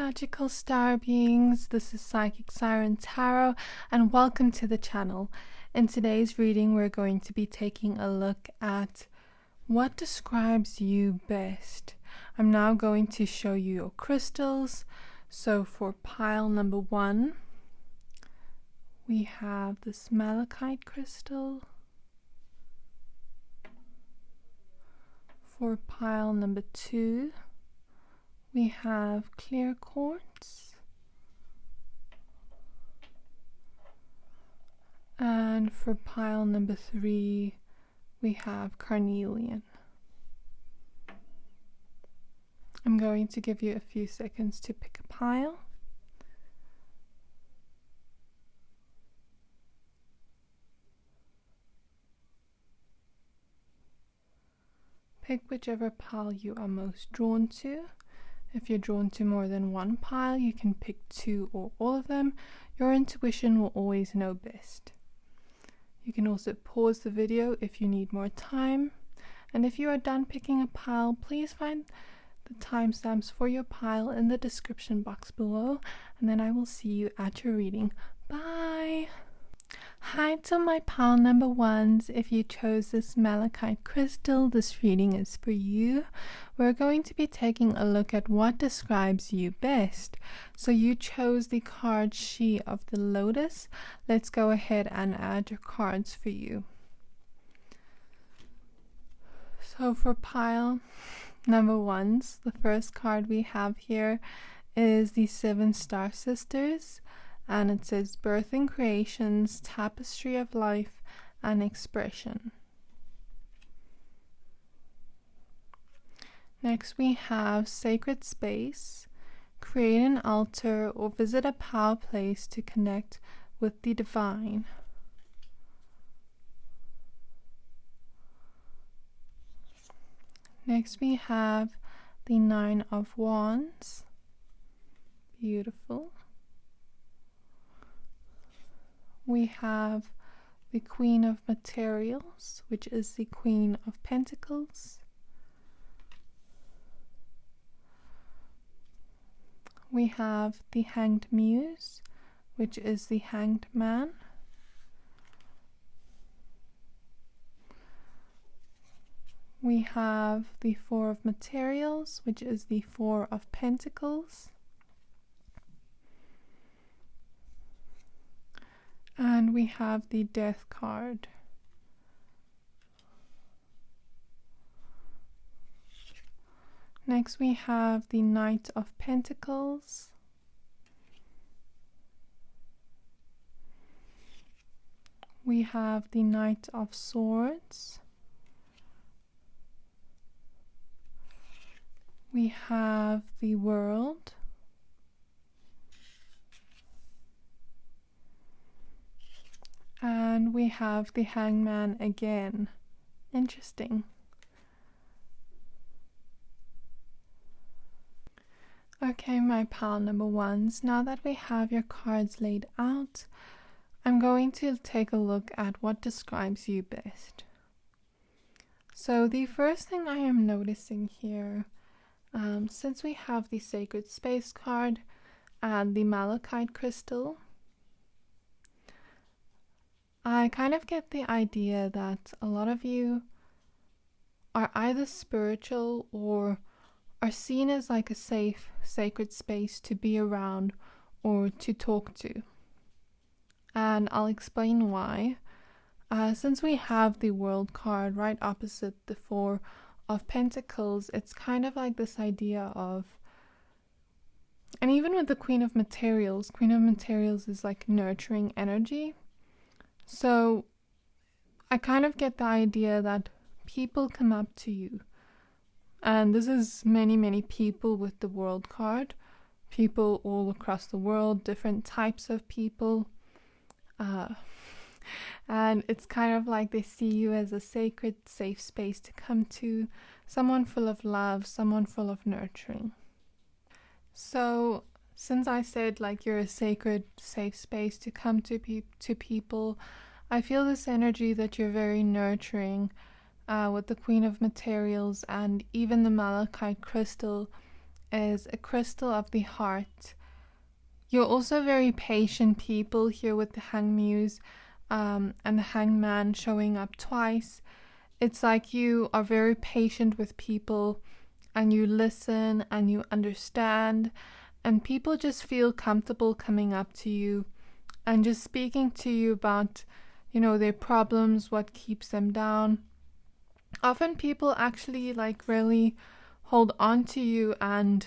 magical star beings, this is Psychic Siren Tarot and welcome to the channel. In today's reading we're going to be taking a look at what describes you best. I'm now going to show you your crystals. So for pile number 1 we have this Malachite crystal. For pile number 2 we have clear quartz, and for pile number 3 we have carnelian. I'm going to give you a few seconds to pick a pile. Pick whichever pile you are most drawn to. If you're drawn to more than one pile, you can pick 2 or all of them. Your intuition will always know best. You can also pause the video if you need more time. And if you are done picking a pile, please find the timestamps for your pile in the description box below, and then I will see you at your reading. Bye! Hi to my pile number 1s. If you chose this Malachite crystal, this reading is for you. We're going to be taking a look at what describes you best. So you chose the card She of the Lotus. Let's go ahead and add your cards for you. So for pile number 1s, the first card we have here is the 7 Star Sisters. And it says birth and creations, tapestry of life and expression. Next we have sacred space, create an altar or visit a power place to connect with the divine. Next we have the 9 of Wands, beautiful. We have the Queen of Materials, which is the Queen of Pentacles. We have the Hanged Muse, which is the Hanged Man. We have the 4 of Materials, which is the 4 of Pentacles. And we have the Death card. Next we have the Knight of Pentacles. We have the Knight of Swords. We have the World. And we have the Hangman again. Interesting. Okay, my pile number 1s, now that we have your cards laid out, I'm going to take a look at what describes you best. So the first thing I am noticing here, since we have the Sacred Space card and the Malachite crystal, I kind of get the idea that a lot of you are either spiritual or are seen as like a safe, sacred space to be around or to talk to. And I'll explain why. Since we have the World card right opposite the 4 of Pentacles, it's kind of like this idea of, and even with the Queen of Materials is like nurturing energy. So I kind of get the idea that people come up to you, and this is many people with the World card, people all across the world, different types of people, and it's kind of like they see you as a sacred, safe space to come to, someone full of love, someone full of nurturing. So since I said like you're a sacred, safe space to come to people, I feel this energy that you're very nurturing with the Queen of Materials and even the Malachite crystal is a crystal of the heart. You're also very patient people here with the Hanged Muse and the Hanged Man showing up twice. It's like you are very patient with people and you listen and you understand, and people just feel comfortable coming up to you and just speaking to you about, their problems, what keeps them down. Often people actually really hold on to you and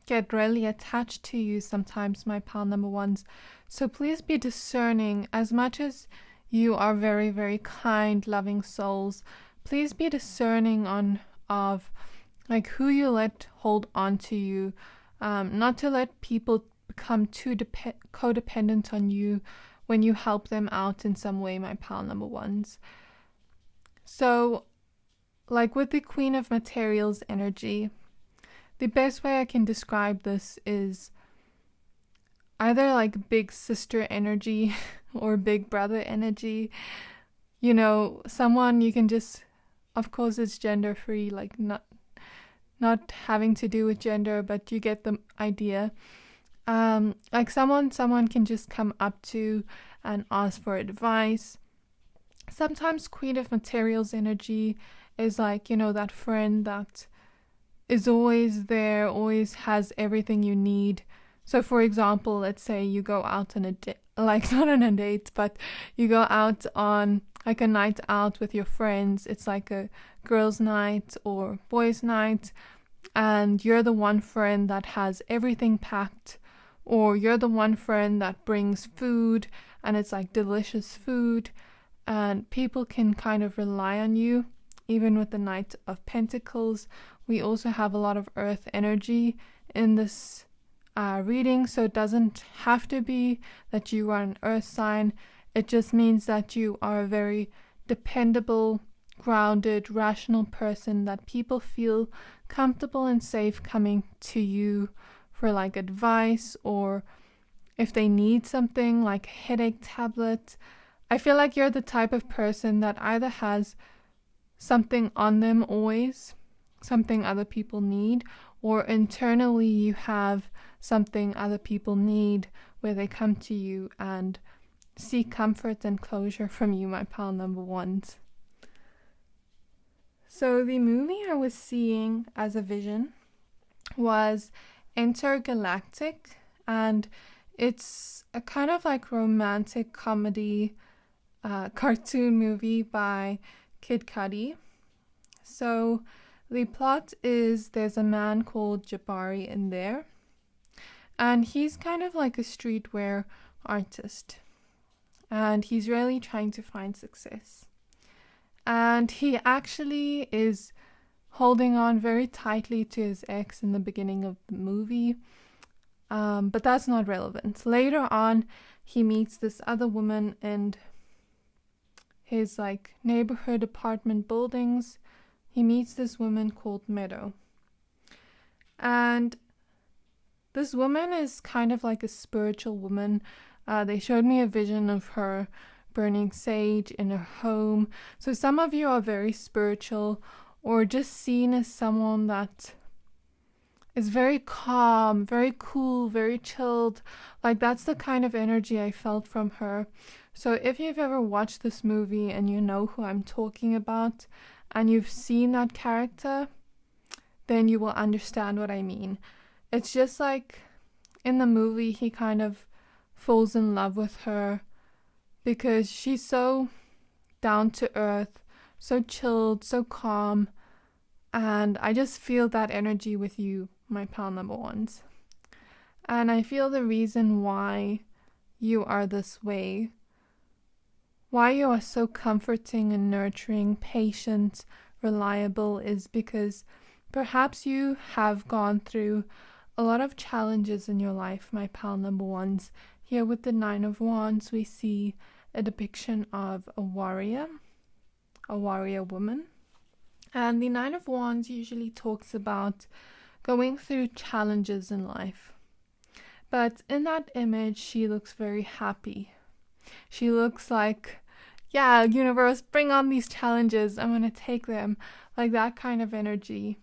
get really attached to you sometimes, my pal number ones. So please be discerning. As much as you are very, very kind, loving souls, please be discerning of who you let hold on to you. Not to let people become too codependent on you when you help them out in some way, my pal number ones. So, with the Queen of Materials energy, the best way I can describe this is either big sister energy or big brother energy. Someone you can just, of course it's gender free, not having to do with gender, but you get the idea. Someone can just come up to and ask for advice. Sometimes Queen of Materials energy is that friend that is always there, always has everything you need. So for example, let's say you go out on a date, not on a date, but you go out on a night out with your friends. It's like a girls' night or boys' night, and you're the one friend that has everything packed, or you're the one friend that brings food and it's delicious food, and people can kind of rely on you. Even with the Knight of Pentacles, we also have a lot of earth energy in this reading, so it doesn't have to be that you are an earth sign. It just means that you are a very dependable, grounded, rational person that people feel comfortable and safe coming to you for advice, or if they need something like a headache tablet. I feel like you're the type of person that either has something on them always, something other people need, or internally you have something other people need where they come to you and seek comfort and closure from you, my pal number ones. So the movie I was seeing as a vision was Intergalactic, and it's a kind of romantic comedy cartoon movie by Kid Cudi. So the plot is there's a man called Jabari in there, and he's kind of like a streetwear artist, and he's really trying to find success. And he actually is holding on very tightly to his ex in the beginning of the movie, but that's not relevant. Later on, he meets this other woman in his neighborhood apartment buildings. He meets this woman called Meadow, and this woman is kind of like a spiritual woman. They showed me a vision of her burning sage in her home. So some of you are very spiritual, or just seen as someone that is very calm, very cool, very chilled. That's the kind of energy I felt from her. So if you've ever watched this movie and you know who I'm talking about, and you've seen that character, then you will understand what I mean. It's just in the movie, he kind of falls in love with her because she's so down to earth, so chilled, so calm, and I just feel that energy with you, my pal number ones. And I feel the reason why you are this way, why you are so comforting and nurturing, patient, reliable, is because perhaps you have gone through a lot of challenges in your life, my pal number ones. Here with the Nine of Wands, we see a depiction of a warrior woman. And the Nine of Wands usually talks about going through challenges in life. But in that image, she looks very happy. She looks like, yeah, universe, bring on these challenges. I'm going to take them. That kind of energy.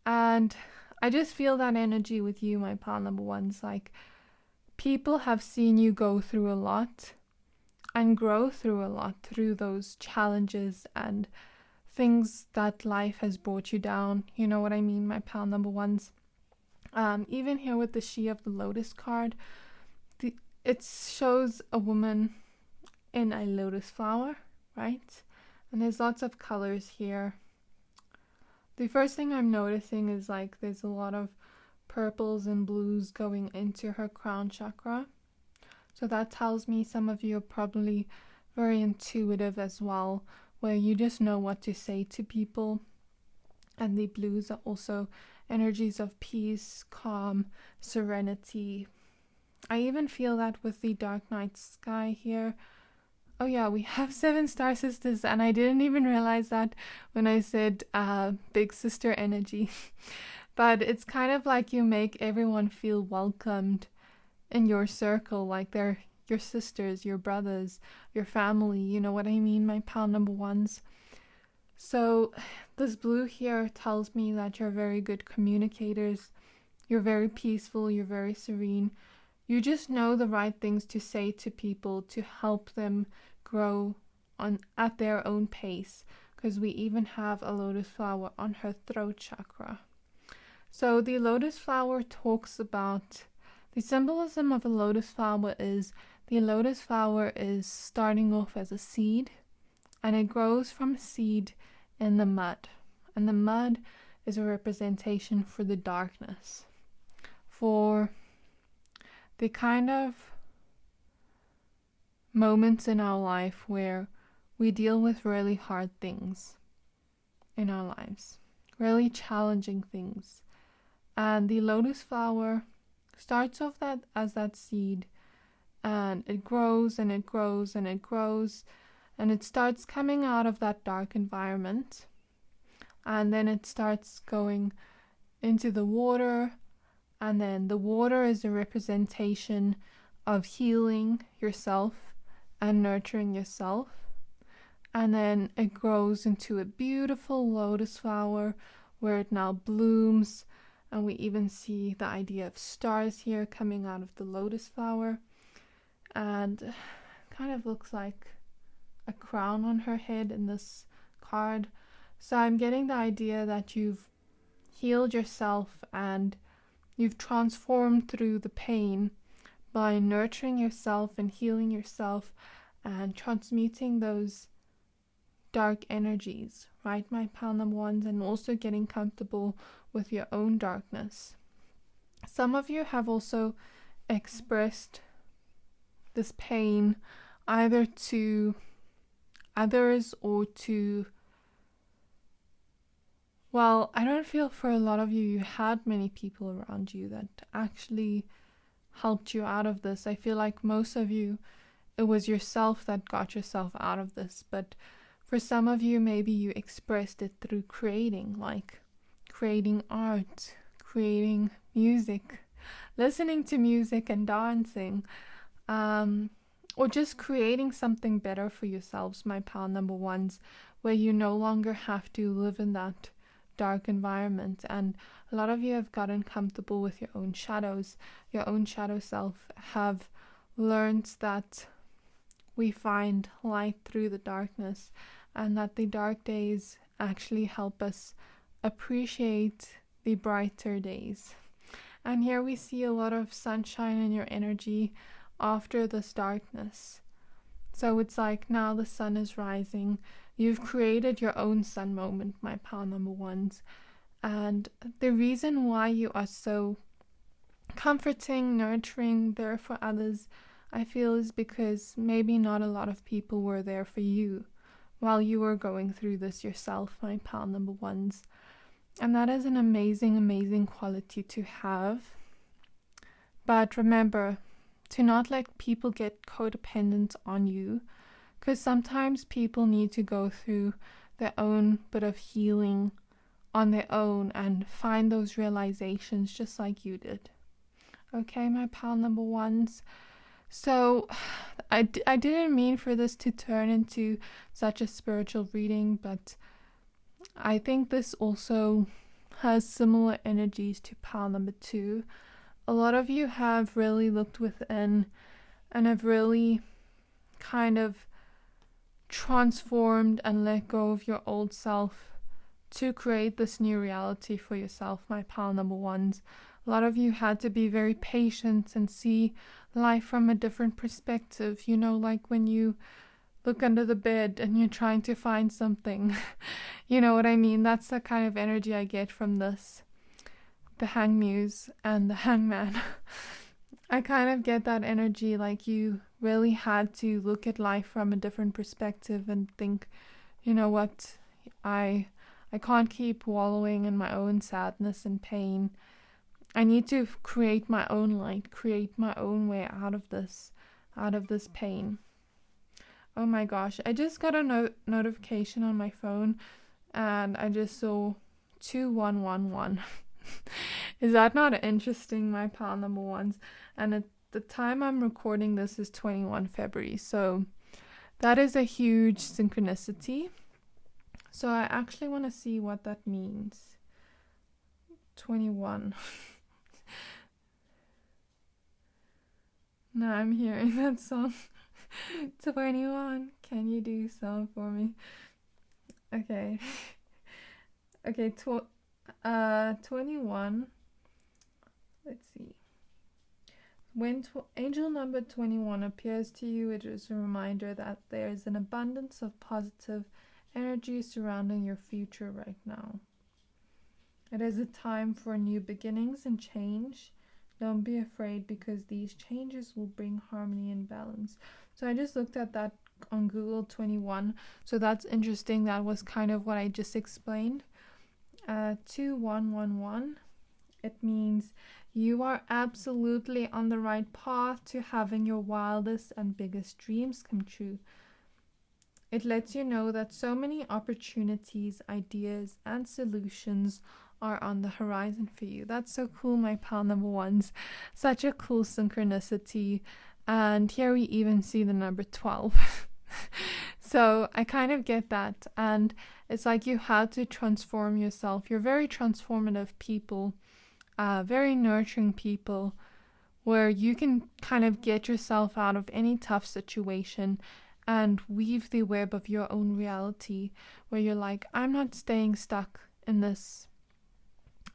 And I just feel that energy with you, my pal number ones. Like, people have seen you go through a lot and grow through a lot through those challenges and things that life has brought you down. You know what I mean, my pal number ones. Even here with the She of the Lotus card, it shows a woman in a lotus flower, right? And there's lots of colors here. The first thing I'm noticing is like there's a lot of purples and blues going into her crown chakra. So that tells me some of you are probably very intuitive as well, where you just know what to say to people. And the blues are also energies of peace, calm, serenity. I even feel that with the Dark Night Sky here. Oh yeah, we have 7 star sisters, and I didn't even realize that when I said big sister energy. But it's kind of like you make everyone feel welcomed in your circle, like they're your sisters, your brothers, your family, you know what I mean, my pal number ones. So this blue here tells me that you're very good communicators, you're very peaceful, you're very serene. You just know the right things to say to people to help them grow at their own pace, because we even have a lotus flower on her throat chakra. So the lotus flower talks about the symbolism of a lotus flower is the lotus flower is starting off as a seed, and it grows from a seed in the mud. And the mud is a representation for the darkness, for the kind of moments in our life where we deal with really hard things in our lives, really challenging things. And the lotus flower starts off as that seed, and it grows and it grows and it grows, and it starts coming out of that dark environment, and then it starts going into the water, and then the water is a representation of healing yourself and nurturing yourself, and then it grows into a beautiful lotus flower where it now blooms. And we even see the idea of stars here coming out of the lotus flower. And kind of looks like a crown on her head in this card. So I'm getting the idea that you've healed yourself and you've transformed through the pain by nurturing yourself and healing yourself and transmuting those dark energies, right, my pal number ones, and also getting comfortable with your own darkness. Some of you have also expressed this pain either to others or to, well, I don't feel for a lot of you had many people around you that actually helped you out of this. I feel like most of you, it was yourself that got yourself out of this, but for some of you, maybe you expressed it through creating, like creating art, creating music, listening to music and dancing, or just creating something better for yourselves, my pal number ones, where you no longer have to live in that dark environment. And a lot of you have gotten comfortable with your own shadows. Your own shadow self have learned that we find light through the darkness, and that the dark days actually help us appreciate the brighter days. And here we see a lot of sunshine in your energy after this darkness. So it's like now the sun is rising. You've created your own sun moment, my pal number ones. And the reason why you are so comforting, nurturing, there for others, I feel is because maybe not a lot of people were there for you while you were going through this yourself, my pal number ones. And that is an amazing, amazing quality to have. But remember to not let people get codependent on you, because sometimes people need to go through their own bit of healing on their own and find those realizations just like you did. Okay, my pal number ones. So I didn't mean for this to turn into such a spiritual reading, but I think this also has similar energies to pile number 2. A lot of you have really looked within and have really kind of transformed and let go of your old self to create this new reality for yourself, my pile number 1s. A lot of you had to be very patient and see life from a different perspective. You know, like when you look under the bed and you're trying to find something. You know what I mean? That's the kind of energy I get from this. The Hangmuse and the Hangman. I kind of get that energy, like you really had to look at life from a different perspective and think, you know what, I can't keep wallowing in my own sadness and pain. I need to create my own light, create my own way out of this pain. Oh my gosh, I just got a notification on my phone and I just saw 2111. Is that not interesting, my pile number 1s? And at the time I'm recording this is 21 February, so that is a huge synchronicity. So I actually want to see what that means. 21. Now I'm hearing that song. 21. Can you do some for me? Okay. Okay, 21. Let's see. When angel number 21 appears to you, it is a reminder that there is an abundance of positive energy surrounding your future right now. It is a time for new beginnings and change. Don't be afraid, because these changes will bring harmony and balance. So I just looked at that on Google, 21. So that's interesting. That was kind of what I just explained. 2111. It means you are absolutely on the right path to having your wildest and biggest dreams come true. It lets you know that so many opportunities, ideas, and solutions are on the horizon for you. That's so cool, my pile number 1s. Such a cool synchronicity. And here we even see the number 12. So I kind of get that. And it's like you had to transform yourself. You're very transformative people, very nurturing people, where you can kind of get yourself out of any tough situation and weave the web of your own reality, where you're like, I'm not staying stuck in this.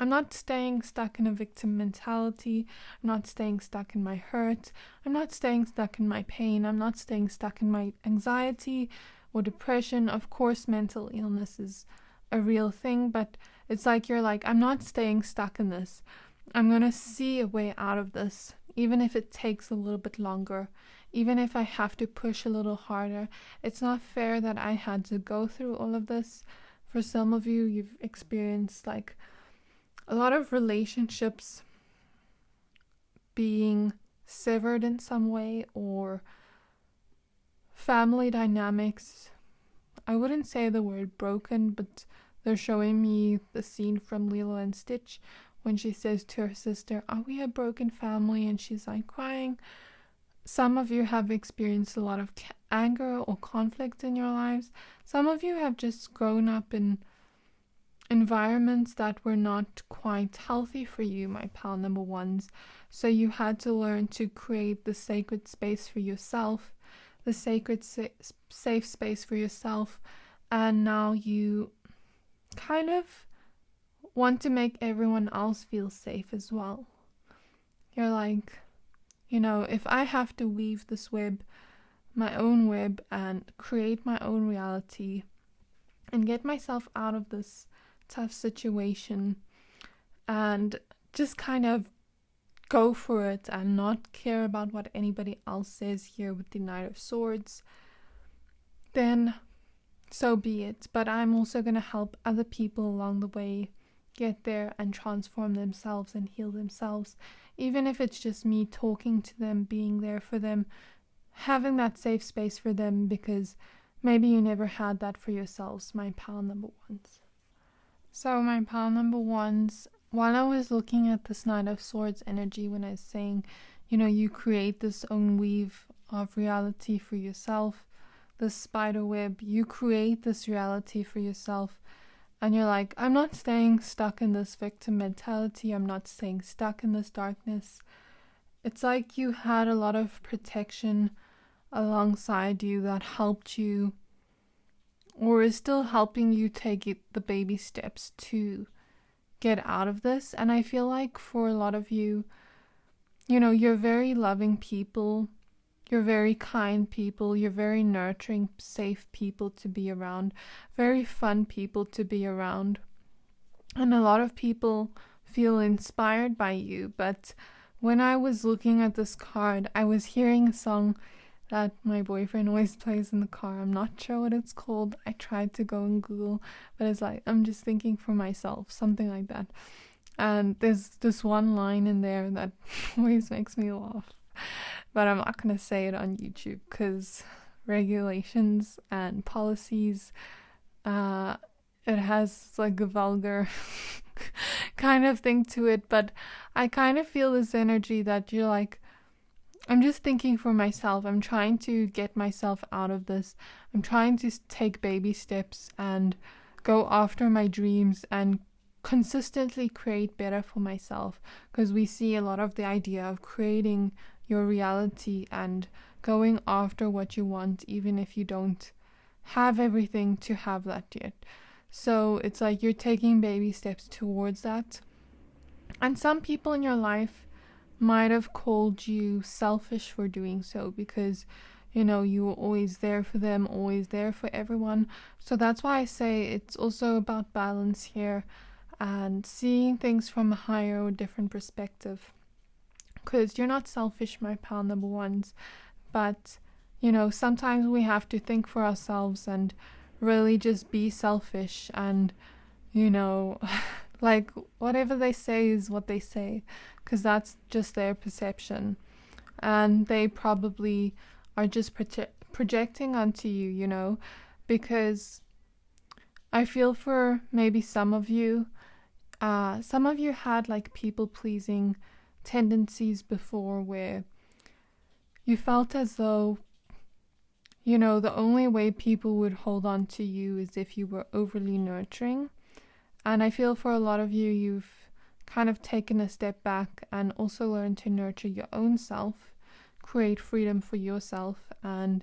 I'm not staying stuck in a victim mentality. I'm not staying stuck in my hurt. I'm not staying stuck in my pain. I'm not staying stuck in my anxiety or depression. Of course, mental illness is a real thing, but it's like you're like, I'm not staying stuck in this. I'm going to see a way out of this, even if it takes a little bit longer, even if I have to push a little harder. It's not fair that I had to go through all of this. For some of you, you've experienced like a lot of relationships being severed in some way, or family dynamics. I wouldn't say the word broken, but they're showing me the scene from Lilo and Stitch when she says to her sister, "Are we a broken family?" And she's like crying. Some of you have experienced a lot of anger or conflict in your lives. Some of you have just grown up in environments that were not quite healthy for you, my pal number 1s. So you had to learn to create the sacred space for yourself, the sacred safe space for yourself. And now you kind of want to make everyone else feel safe as well. You're like, you know, if I have to weave this web, my own web, and create my own reality and get myself out of this tough situation and just kind of go for it and not care about what anybody else says here with the Knight of Swords, then so be it. But I'm also going to help other people along the way get there and transform themselves and heal themselves, even if it's just me talking to them, being there for them, having that safe space for them, because maybe you never had that for yourselves, my pal number 1s. So my pal number 1s, while I was looking at this Knight of Swords energy, when I was saying, you know, you create this own weave of reality for yourself, this spider web, you create this reality for yourself, And you're like, I'm not staying stuck in this victim mentality. I'm not staying stuck in this darkness. It's like you had a lot of protection alongside you that helped you, or is still helping you take the baby steps to get out of this. And I feel like for a lot of you, you're very loving people. You're very kind people. You're very nurturing, safe people to be around. Very fun people to be around. And a lot of people feel inspired by you. But when I was looking at this card, I was hearing a song that my boyfriend always plays in the car. I'm not sure what it's called. I tried to go and Google, but it's like, I'm just thinking for myself, something like that. And there's this one line in there that always makes me laugh. But I'm not going to say it on YouTube because regulations and policies, it has like a vulgar kind of thing to it. But I kind of feel this energy that you're like, I'm just thinking for myself. I'm trying to get myself out of this. I'm trying to take baby steps and go after my dreams and consistently create better for myself, because we see a lot of the idea of creating your reality and going after what you want, even if you don't have everything to have that yet. So it's like you're taking baby steps towards that. And some people in your life might have called you selfish for doing so, because you were always there for them, always there for everyone. So that's why I say it's also about balance here and seeing things from a higher or different perspective. Because you're not selfish, my pal number ones, but sometimes we have to think for ourselves and really just be selfish and like whatever they say is what they say, because that's just their perception, and they probably are just projecting onto you, because I feel for maybe some of you had like people pleasing tendencies before, where you felt as though the only way people would hold on to you is if you were overly nurturing. And I feel for a lot of you, you've kind of taken a step back and also learned to nurture your own self, create freedom for yourself, and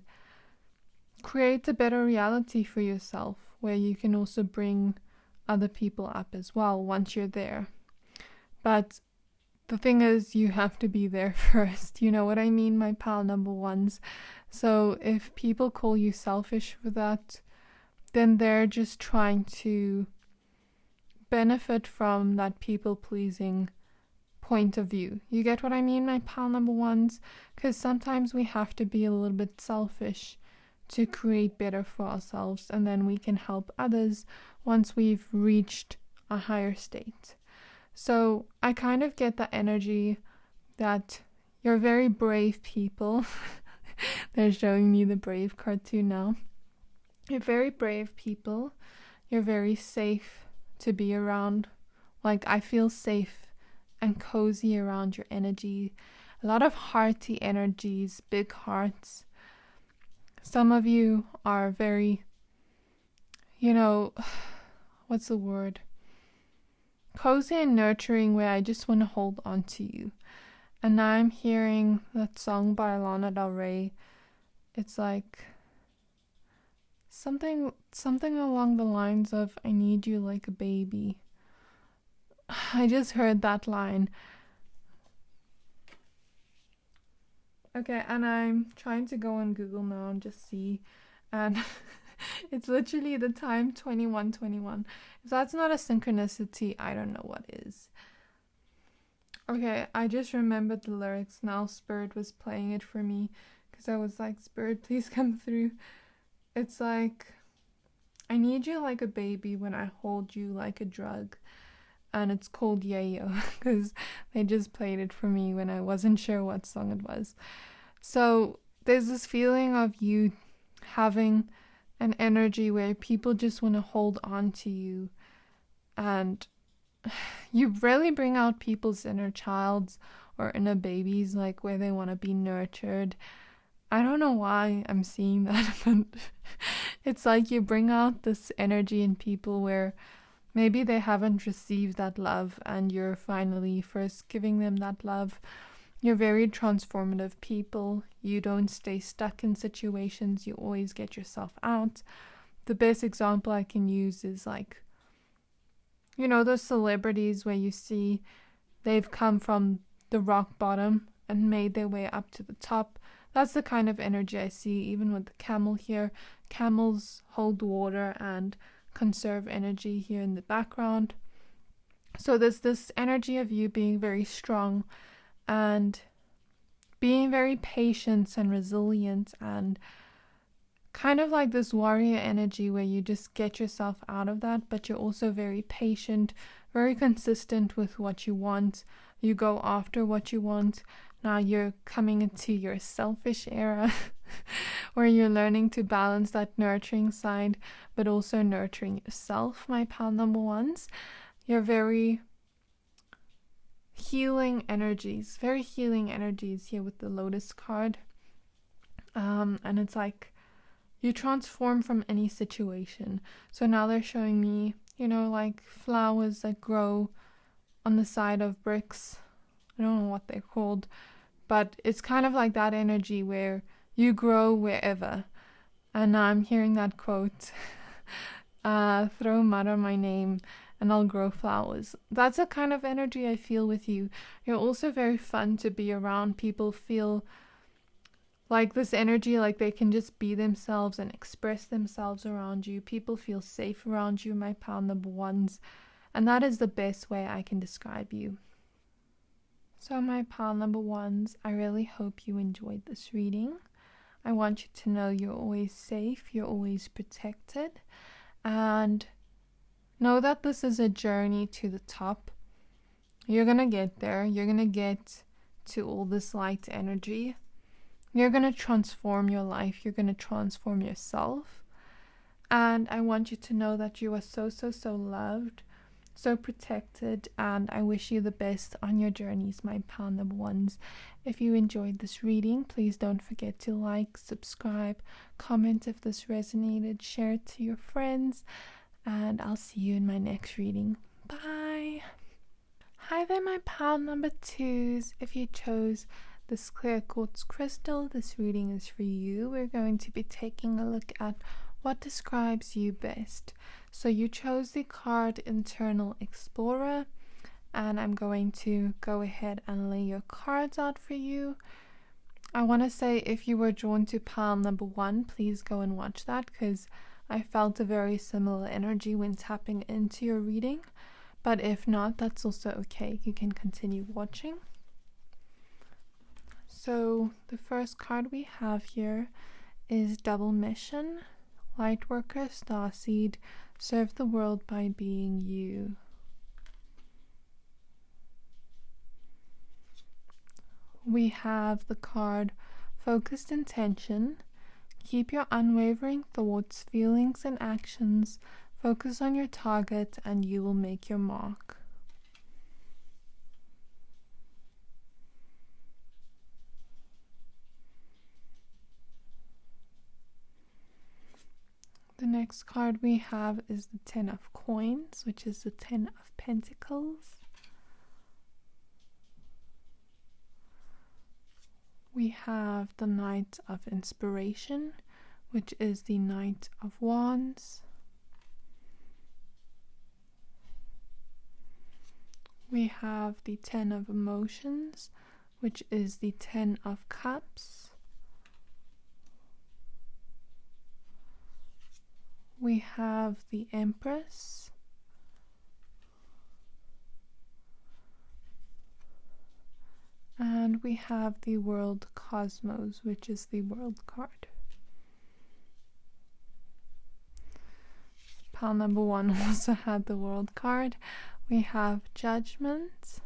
create a better reality for yourself, where you can also bring other people up as well once you're there. But the thing is, you have to be there first. You know what I mean, my pal number ones? So if people call you selfish for that, then they're just trying to benefit from that people-pleasing point of view. You get what I mean, my pal number ones? Because sometimes we have to be a little bit selfish to create better for ourselves, and then we can help others once we've reached a higher state. So I kind of get the energy that you're very brave people. They're showing me the brave cartoon now. You're very brave people. You're very safe to be around. Like, I feel safe and cozy around your energy. A lot of hearty energies, big hearts. Some of you are very, what's the word? Cozy and nurturing, where I just want to hold on to you. And now I'm hearing that song by Lana Del Rey. It's like something along the lines of, I need you like a baby. I just heard that line. Okay, and I'm trying to go on Google now and just see, and it's literally the time 21:21. If that's not a synchronicity, I don't know what is. Okay, I just remembered the lyrics now. Spirit was playing it for me, because I was like, Spirit, please come through. It's like, I need you like a baby when I hold you like a drug. And it's called Yayo, because they just played it for me when I wasn't sure what song it was. So there's this feeling of you having an energy where people just want to hold on to you, and you really bring out people's inner childs or inner babies, like where they want to be nurtured. I don't know why I'm seeing that, but it's like you bring out this energy in people where Maybe they haven't received that love and you're finally first giving them that love. You're very transformative people. You don't stay stuck in situations. You always get yourself out. The best example I can use is like, you know, those celebrities where you see they've come from the rock bottom and made their way up to the top. That's the kind of energy I see even with the camel here. Camels hold water and conserve energy here in the background. So there's this energy of you being very strong and being very patient and resilient, and kind of like this warrior energy where you just get yourself out of that, but you're also very patient, very consistent with what you want. You go after what you want. Now you're coming into your selfish era where you're learning to balance that nurturing side, but also nurturing yourself, my pal number ones. You're very healing energies here with the Lotus card. And it's like you transform from any situation. So now they're showing me, you know, like flowers that grow on the side of bricks. I don't know what they're called, but it's kind of like that energy where you grow wherever. And now I'm hearing that quote, throw mud on my name and I'll grow flowers. That's a kind of energy I feel with you. You're also very fun to be around. People feel like this energy, like they can just be themselves and express themselves around you. People feel safe around you, my pal number ones. And that is the best way I can describe you. So my pal number ones, I really hope you enjoyed this reading. I want you to know you're always safe, you're always protected, and know that this is a journey to the top. You're going to get there. You're going to get to all this light energy. You're going to transform your life. You're going to transform yourself. And I want you to know that you are so, so, so loved, so protected, and I wish you the best on your journeys, my pal number ones. If you enjoyed this reading, please don't forget to like, subscribe, comment if this resonated, share it to your friends, and I'll see you in my next reading. Bye! Hi there, my pal number twos. If you chose this clear quartz crystal, this reading is for you. We're going to be taking a look at what describes you best. So you chose the card Internal Explorer, and I'm going to go ahead and lay your cards out for you. I want to say if you were drawn to pile number one, please go and watch that, because I felt a very similar energy when tapping into your reading. But if not, that's also okay. You can continue watching. So the first card we have here is Double Mission. Lightworker, Starseed, serve the world by being you. We have the card Focused Intention. Keep your unwavering thoughts, feelings, and actions. Focus on your target and you will make your mark. The next card we have is the Ten of Coins, which is the Ten of Pentacles. We have the Knight of Inspiration, which is the Knight of Wands. We have the Ten of Emotions, which is the Ten of Cups. We have the Empress. And we have the World Cosmos, which is the World card. Pile number one also had the World card. We have Judgment.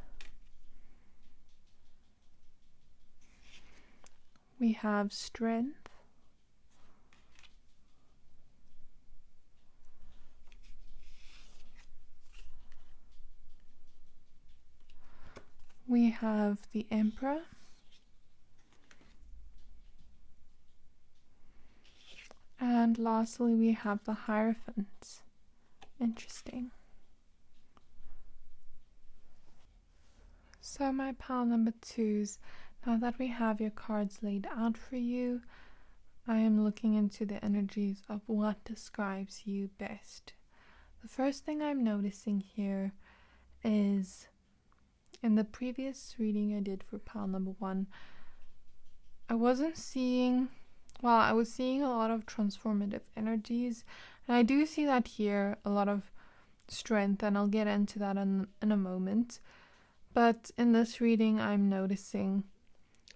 We have Strength. We have the Emperor. And lastly, we have the Hierophant. Interesting. So my pile number twos, now that we have your cards laid out for you, I am looking into the energies of what describes you best. The first thing I'm noticing here is, in the previous reading I did for pile number one, I was seeing a lot of transformative energies, and I do see that here, a lot of strength, and I'll get into that in a moment. But in this reading, I'm noticing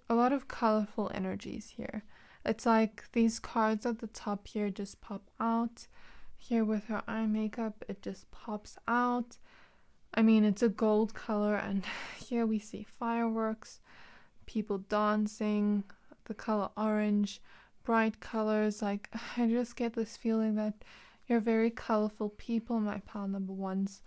a lot of colorful energies here. It's like these cards at the top here just pop out. Here with her eye makeup, it just pops out. I mean, it's a gold color, and here we see fireworks, people dancing, the color orange, bright colors. Like, I just get this feeling that you're very colorful people, my pile number ones.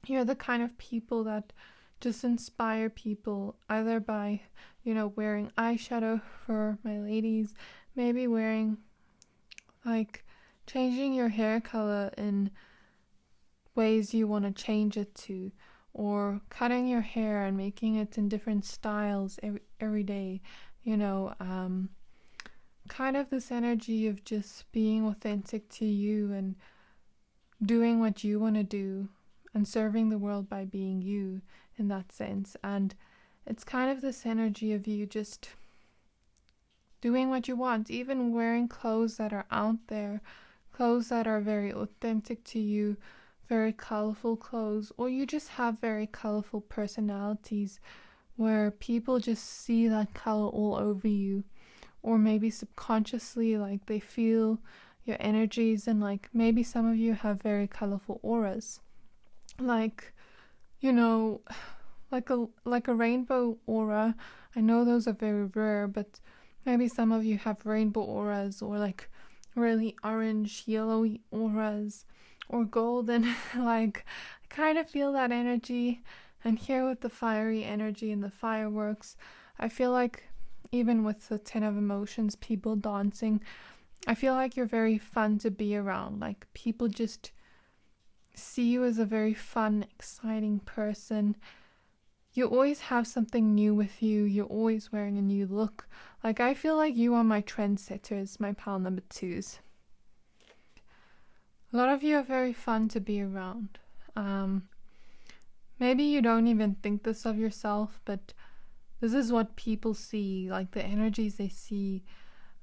You're the kind of people that just inspire people, either by, wearing eyeshadow for my ladies, maybe wearing, changing your hair color in ways you want to change it to, or cutting your hair and making it in different styles every day, kind of this energy of just being authentic to you and doing what you want to do and serving the world by being you in that sense. And it's kind of this energy of you just doing what you want, even wearing clothes that are out there, clothes that are very authentic to you, very colorful clothes, or you just have very colorful personalities where people just see that color all over you, or maybe subconsciously, like, they feel your energies, and maybe some of you have very colorful auras, like a rainbow aura. I know those are very rare, but maybe some of you have rainbow auras, or really orange, yellowy auras, or golden. I kind of feel that energy. And here with the fiery energy and the fireworks, I feel like even with the 10 of emotions, people dancing, I feel like you're very fun to be around. People just see you as a very fun, exciting person. You always have something new with you. You're always wearing a new look. I feel like you are my trendsetters, my pile number twos. A lot of you are very fun to be around. Maybe you don't even think this of yourself, but this is what people see, the energies they see.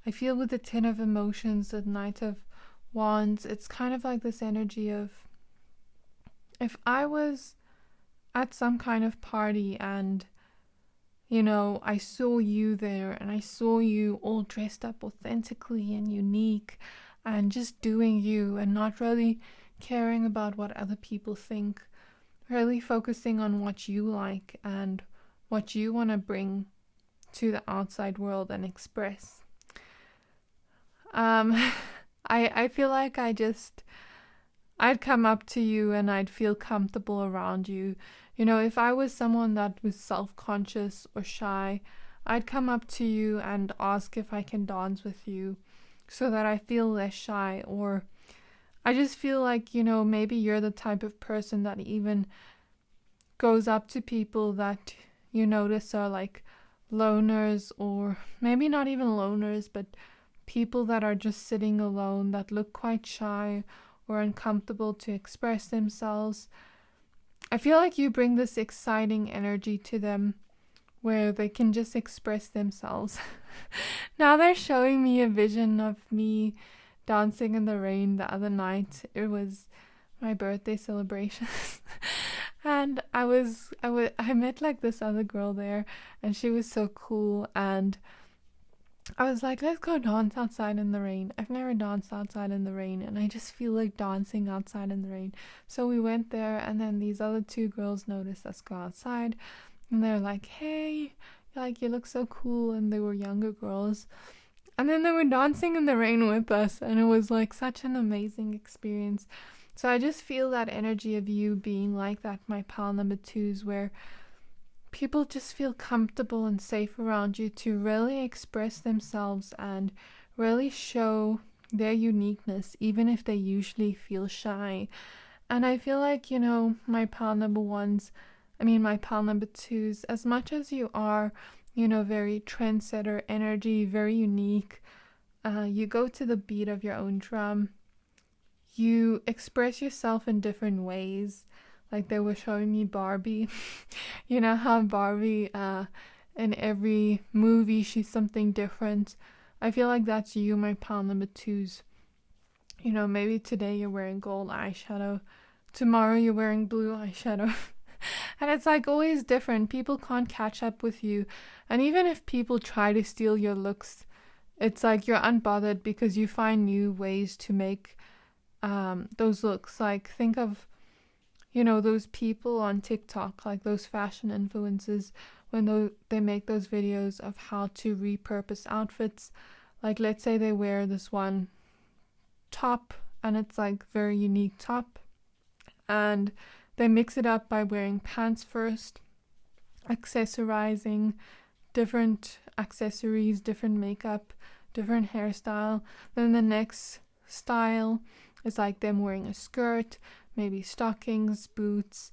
I feel with the 10 of emotions, the Knight of Wands, it's kind of like this energy of, if I was at some kind of party and, I saw you there, and I saw you all dressed up authentically and unique and just doing you and not really caring about what other people think, really focusing on what you like and what you want to bring to the outside world and express. I feel like I'd come up to you and I'd feel comfortable around you. If I was someone that was self-conscious or shy, I'd come up to you and ask if I can dance with you so that I feel less shy. Or I just feel like, maybe you're the type of person that even goes up to people that you notice are loners, or maybe not even loners, but people that are just sitting alone, that look quite shy or uncomfortable to express themselves. I feel like you bring this exciting energy to them where they can just express themselves. Now they're showing me a vision of me dancing in the rain the other night. It was my birthday celebrations. And I met this other girl there, and she was so cool, and I was like, let's go dance outside in the rain. I've never danced outside in the rain, and I just feel like dancing outside in the rain. So we went there, and then these other two girls noticed us go outside, and they're like, hey, you look so cool, and they were younger girls. And then they were dancing in the rain with us, and it was such an amazing experience. So I just feel that energy of you being like that, my pile number twos, where people just feel comfortable and safe around you to really express themselves and really show their uniqueness, even if they usually feel shy. And I feel like, my pile number ones, my pal number twos, as much as you are, very trendsetter energy, very unique, you go to the beat of your own drum. You express yourself in different ways. Like they were showing me Barbie. You know how Barbie, in every movie, she's something different. I feel like that's you, my pal number twos. Maybe today you're wearing gold eyeshadow. Tomorrow you're wearing blue eyeshadow. And it's like always different. People can't catch up with you. And even if people try to steal your looks, it's like you're unbothered because you find new ways to make those looks. Like think of, those people on TikTok, like those fashion influencers, when they make those videos of how to repurpose outfits. Like let's say they wear this one top and it's like very unique top, and they mix it up by wearing pants first, accessorizing different accessories, different makeup, different hairstyle. Then the next style is like them wearing a skirt, maybe stockings, boots,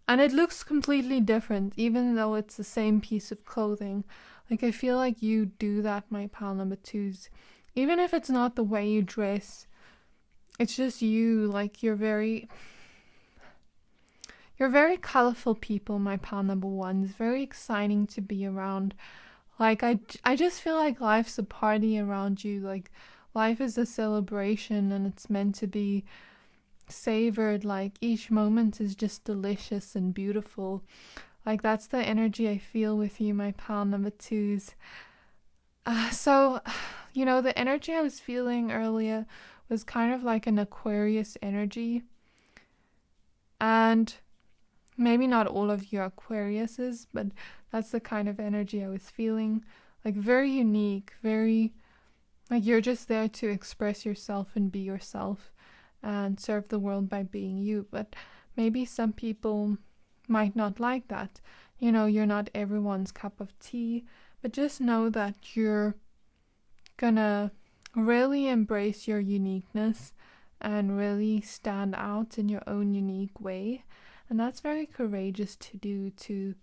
and it looks completely different even though it's the same piece of clothing. Like I feel like you do that, my pal number twos. Even if it's not the way you dress, it's just you. Like you're very colorful people, my pal number ones. Very exciting to be around. Like I just feel like life's a party around you. Like life is a celebration and it's meant to be savored. Like each moment is just delicious and beautiful. Like that's the energy I feel with you, my pal number twos. So the energy I was feeling earlier was kind of like an Aquarius energy. And maybe not all of you are Aquariuses, but that's the kind of energy I was feeling. Like very unique, very like you're just there to express yourself and be yourself and serve the world by being you. But maybe some people might not like that. You're not everyone's cup of tea, but just know that you're gonna really embrace your uniqueness and really stand out in your own unique way. And that's very courageous to do, to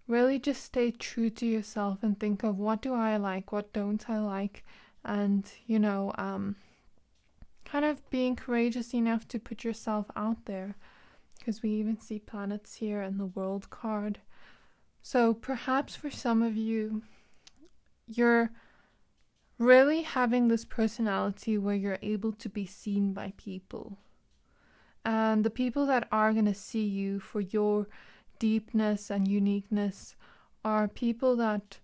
really just stay true to yourself and think of what do I like, what don't I like, and kind of being courageous enough to put yourself out there, because we even see planets here in the world card. So perhaps for some of you, you're really having this personality where you're able to be seen by people. And the people that are going to see you for your deepness and uniqueness are people that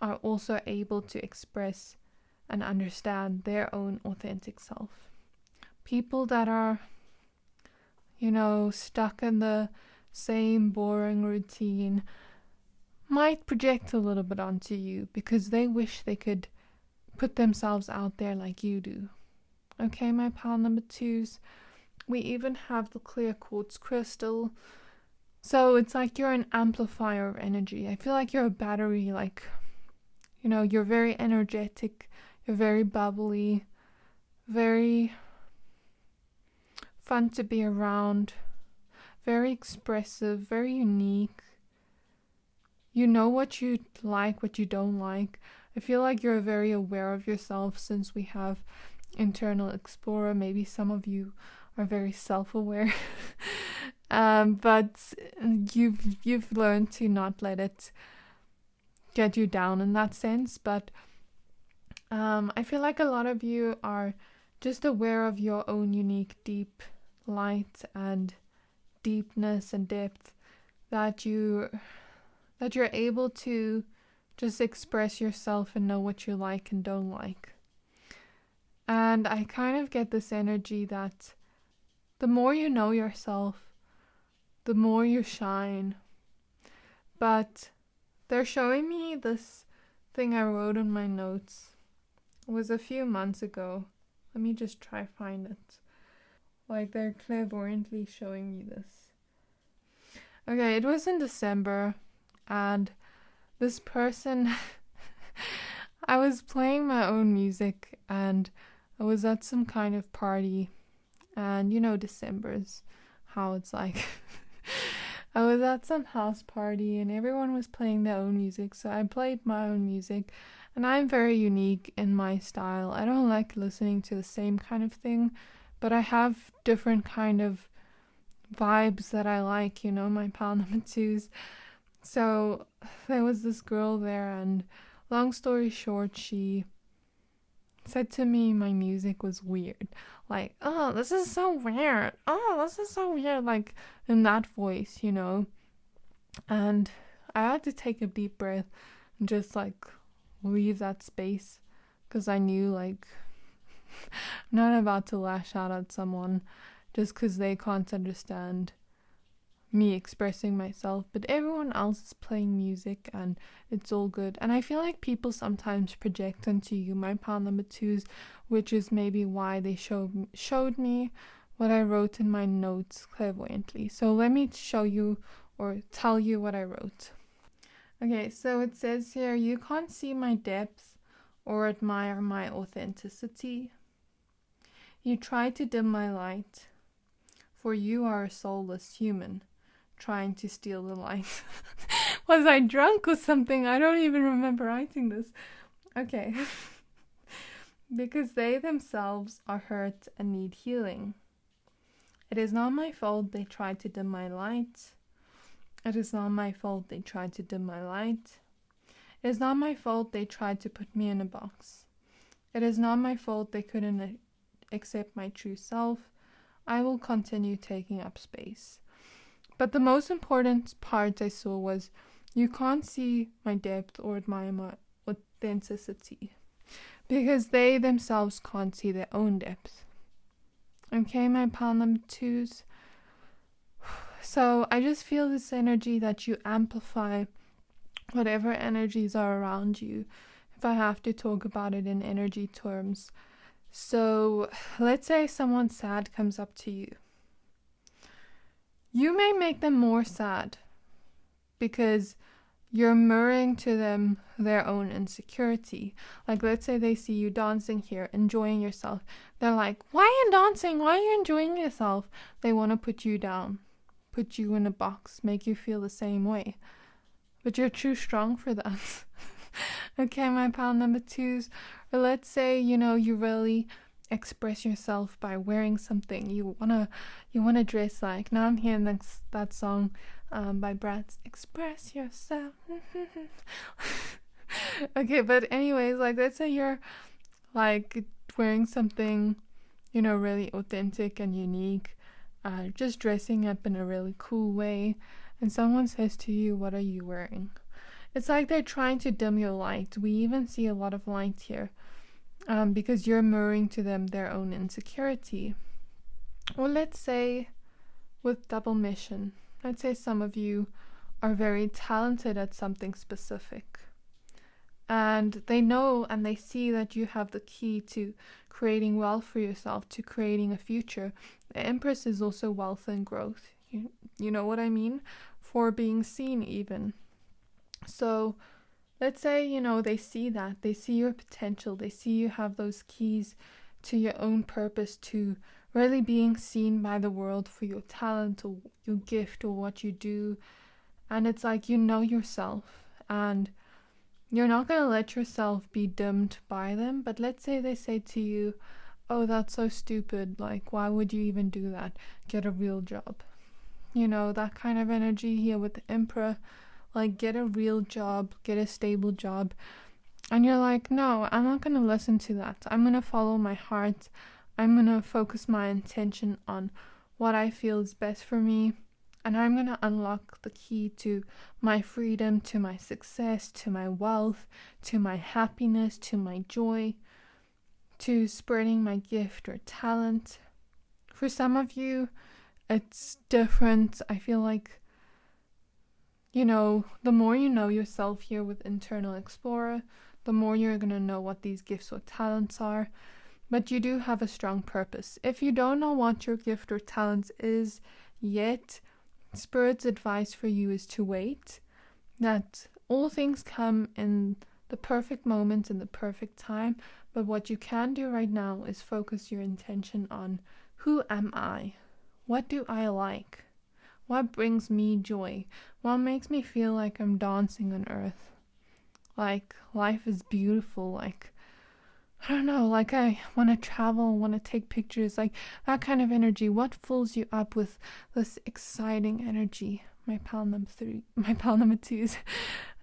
are also able to express and understand their own authentic self. People that are, stuck in the same boring routine might project a little bit onto you because they wish they could put themselves out there like you do. Okay, my pal number twos. We even have the clear quartz crystal. So it's like you're an amplifier of energy. I feel like you're a battery, like, you're very energetic, you're very bubbly, very fun to be around, very expressive, very unique. You know what you like, what you don't like. I feel like you're very aware of yourself since we have internal explorer. Maybe some of you are very self-aware. But you've learned to not let it get you down in that sense. But I feel like a lot of you are just aware of your own unique deep light and deepness and depth, that you're able to just express yourself and know what you like and don't like. And I kind of get this energy that the more you know yourself, the more you shine. But they're showing me this thing I wrote in my notes. It was a few months ago. Let me just try find it. Like they're clairvoyantly showing me this. Okay, it was in December, and this person, I was playing my own music and I was at some kind of party, and December's how it's like. I was at some house party and everyone was playing their own music, so I played my own music. And I'm very unique in my style. I don't like listening to the same kind of thing, but I have different kind of vibes that I like, my pal number twos. So there was this girl there, and long story short, she said to me my music was weird. Like, oh, this is so weird. Oh, this is so weird. Like, in that voice, And I had to take a deep breath and just, like, leave that space. Because I knew, like, I'm not about to lash out at someone just because they can't understand me expressing myself, but everyone else is playing music and it's all good. And I feel like people sometimes project onto you, my pal number twos, which is maybe why they showed me what I wrote in my notes clairvoyantly. So let me show you or tell you what I wrote. Okay, so it says here, you can't see my depth or admire my authenticity. You try to dim my light, for you are a soulless human trying to steal the light. Was I drunk or something? I don't even remember writing this. Okay. Because they themselves are hurt and need healing. It is not my fault they tried to dim my light. It is not my fault they tried to dim my light. It is not my fault they tried to put me in a box. It is not my fault they couldn't accept my true self. I will continue taking up space. But the most important part I saw was, you can't see my depth or admire my authenticity, because they themselves can't see their own depth. Okay, my pal number twos. So I just feel this energy that you amplify whatever energies are around you, if I have to talk about it in energy terms. So let's say someone sad comes up to you. You may make them more sad because you're mirroring to them their own insecurity. Like, let's say they see you dancing here, enjoying yourself. They're like, why are you dancing? Why are you enjoying yourself? They want to put you down, put you in a box, make you feel the same way. But you're too strong for that. Okay, my pal number twos. Or let's say, you really express yourself by wearing something. You wanna dress like. Now I'm hearing that song by Bratz, Express Yourself. Okay, but anyways, like, let's say you're like wearing something, really authentic and unique, just dressing up in a really cool way, and someone says to you, what are you wearing? It's like they're trying to dim your light. We even see a lot of light here. Because you're mirroring to them their own insecurity. Or let's say with double mission, let's say some of you are very talented at something specific, and they know and they see that you have the key to creating wealth for yourself, to creating a future. The Empress is also wealth and growth. You know what I mean? For being seen even. So let's say, they see that. They see your potential. They see you have those keys to your own purpose, to really being seen by the world for your talent or your gift or what you do. And it's like, yourself. And you're not going to let yourself be dimmed by them. But let's say they say to you, oh, that's so stupid. Like, why would you even do that? Get a real job. That kind of energy here with the Emperor. Like, get a real job, get a stable job. And you're like, no, I'm not going to listen to that. I'm going to follow my heart. I'm going to focus my intention on what I feel is best for me. And I'm going to unlock the key to my freedom, to my success, to my wealth, to my happiness, to my joy, to spreading my gift or talent. For some of you, it's different. I feel like, the more you know yourself here with Internal Explorer, the more you're going to know what these gifts or talents are. But you do have a strong purpose. If you don't know what your gift or talent is yet, Spirit's advice for you is to wait. That all things come in the perfect moment, in the perfect time. But what you can do right now is focus your intention on, who am I? What do I like? What brings me joy? What makes me feel like I'm dancing on earth? Like life is beautiful. Like, I don't know, like I want to travel, want to take pictures, like that kind of energy. What fills you up with this exciting energy? My pal number twos.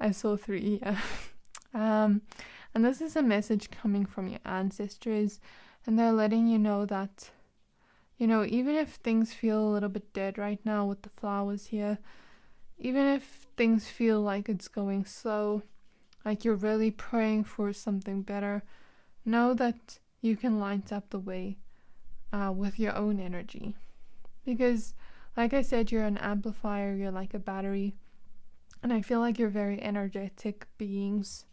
I saw 3, yeah. And this is a message coming from your ancestors, and they're letting you know that, even if things feel a little bit dead right now with the flowers here, even if things feel like it's going slow, like you're really praying for something better, know that you can light up the way with your own energy. Because, like I said, you're an amplifier, you're like a battery, and I feel like you're very energetic beings,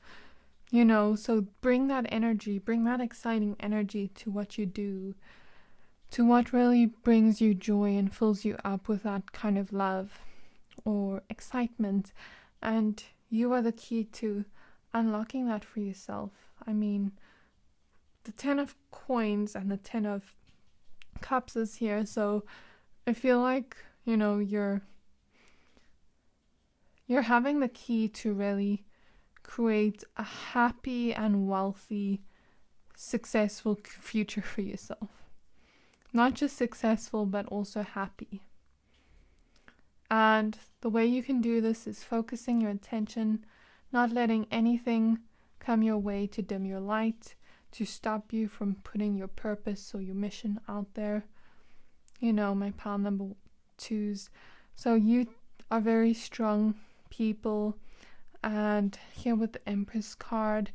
so bring that energy, bring that exciting energy to what you do, to what really brings you joy and fills you up with that kind of love or excitement, and you are the key to unlocking that for yourself. I mean, the 10 of coins and the 10 of cups is here, so I feel like, you're having the key to really create a happy and wealthy, successful future for yourself. Not just successful, but also happy. And the way you can do this is focusing your attention, not letting anything come your way to dim your light, to stop you from putting your purpose or your mission out there. My pal number twos. So you are very strong people, and here with the Empress card,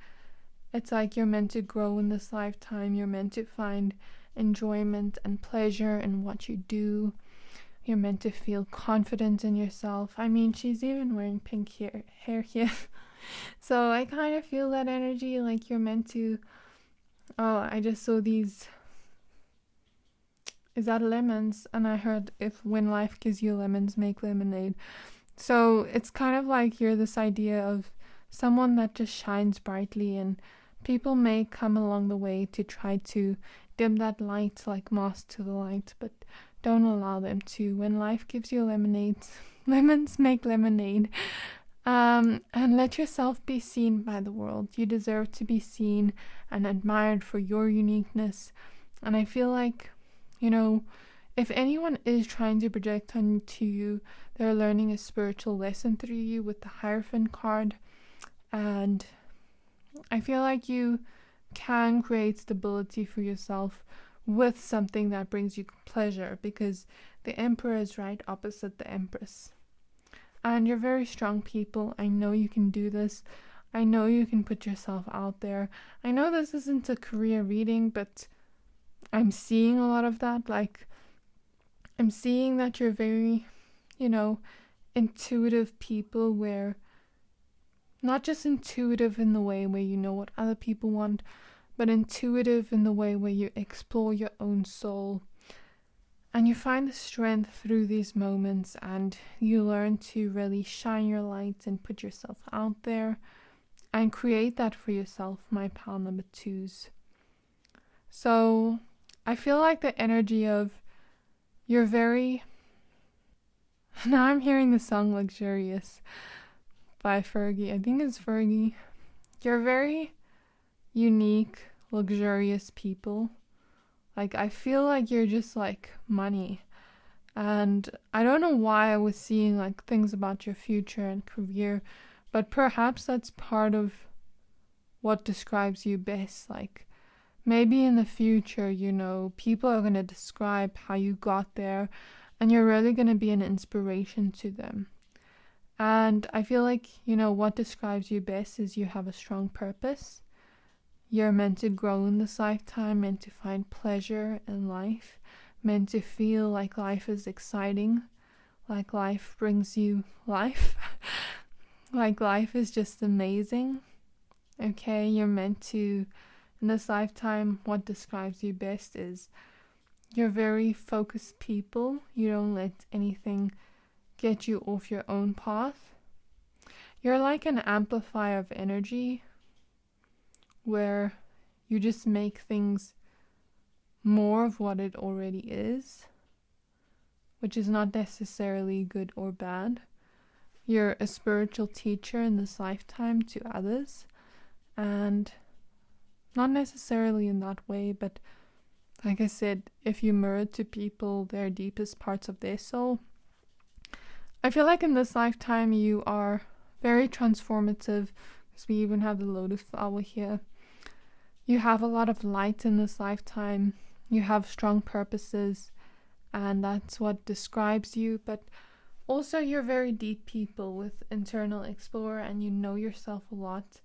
it's like you're meant to grow in this lifetime. You're meant to find enjoyment and pleasure in what you do. You're meant to feel confident in yourself. I mean, she's even wearing pink hair here. So I kind of feel that energy, like you're meant to... Oh, I just saw these... Is that lemons? And I heard when life gives you lemons, make lemonade. So it's kind of like you're this idea of someone that just shines brightly, and people may come along the way to try to dim that light, like moths to the light, but don't allow them to. When life gives you lemons make lemonade. And let yourself be seen by the world. You deserve to be seen and admired for your uniqueness. And I feel like, if anyone is trying to project onto you, they're learning a spiritual lesson through you with the Hierophant card. And I feel like you can create stability for yourself with something that brings you pleasure, because the Emperor is right opposite the Empress. And you're very strong people. I know you can do this. I know you can put yourself out there. I know this isn't a career reading, but I'm seeing a lot of that. Like, I'm seeing that you're very, intuitive people, where not just intuitive in the way where you know what other people want, but intuitive in the way where you explore your own soul. And you find the strength through these moments, and you learn to really shine your light and put yourself out there and create that for yourself, my pal number twos. So I feel like the energy of you're very... Now I'm hearing the song Luxurious by Fergie. I think it's Fergie. You're very unique, luxurious people. Like, I feel like you're just like money. And I don't know why I was seeing like things about your future and career, but perhaps that's part of what describes you best. Like, maybe in the future, people are going to describe how you got there, and you're really going to be an inspiration to them. And I feel like, what describes you best is you have a strong purpose. You're meant to grow in this lifetime, meant to find pleasure in life, meant to feel like life is exciting, like life brings you life, like life is just amazing. Okay, you're meant to, in this lifetime, what describes you best is you're very focused people. You don't let anything get you off your own path. You're like an amplifier of energy, where you just make things more of what it already is. which is not necessarily good or bad. You're a spiritual teacher in this lifetime to others, and not necessarily in that way, but like I said, if you mirror to people their deepest parts of their soul, I feel like in this lifetime you are very transformative, because we even have the Lotus flower here. You have a lot of light in this lifetime. You have strong purposes, and that's what describes you. But also you're very deep people with internal explorer, and you know yourself a lot.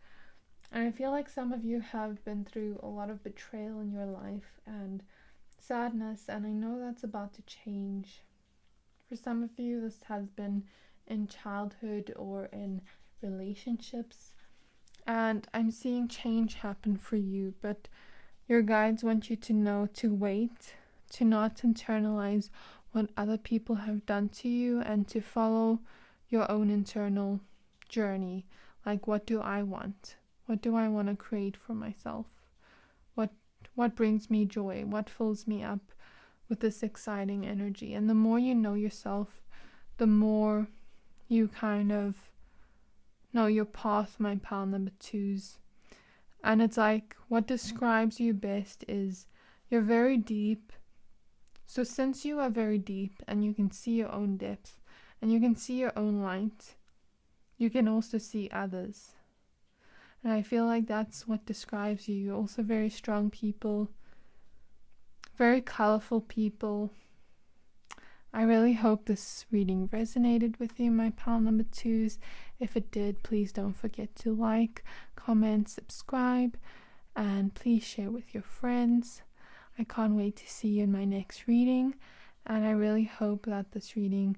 And I feel like some of you have been through a lot of betrayal in your life and sadness, and I know that's about to change. For some of you, this has been in childhood or in relationships, and I'm seeing change happen for you, but your guides want you to know to wait, to not internalize what other people have done to you, and to follow your own internal journey. Like, what do I want? What do I want to create for myself? What brings me joy? What fills me up with this exciting energy? And the more you know yourself, the more you kind of know your path, my pal number 2s. And it's like, what describes you best is you're very deep. So since you are very deep and you can see your own depth and you can see your own light, you can also see others. And I feel like that's what describes you. You're also very strong people, very colorful people. I really hope this reading resonated with you, my pal number 2s. If it did, please don't forget to like, comment, subscribe, and please share with your friends. I can't wait to see you in my next reading, and I really hope that this reading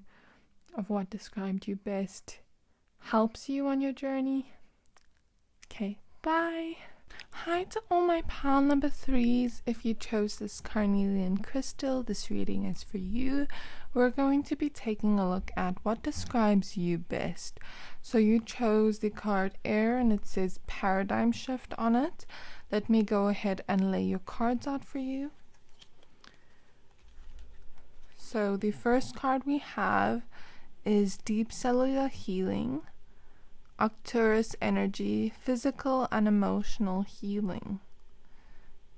of what described you best helps you on your journey. Okay, bye. Hi to all my pal number 3s. If you chose this Carnelian crystal, this reading is for you. We're going to be taking a look at what describes you best. So you chose the card Air, and it says Paradigm Shift on it. Let me go ahead and lay your cards out for you. So the first card we have is Deep Cellular Healing, Arcturus Energy, Physical and Emotional Healing.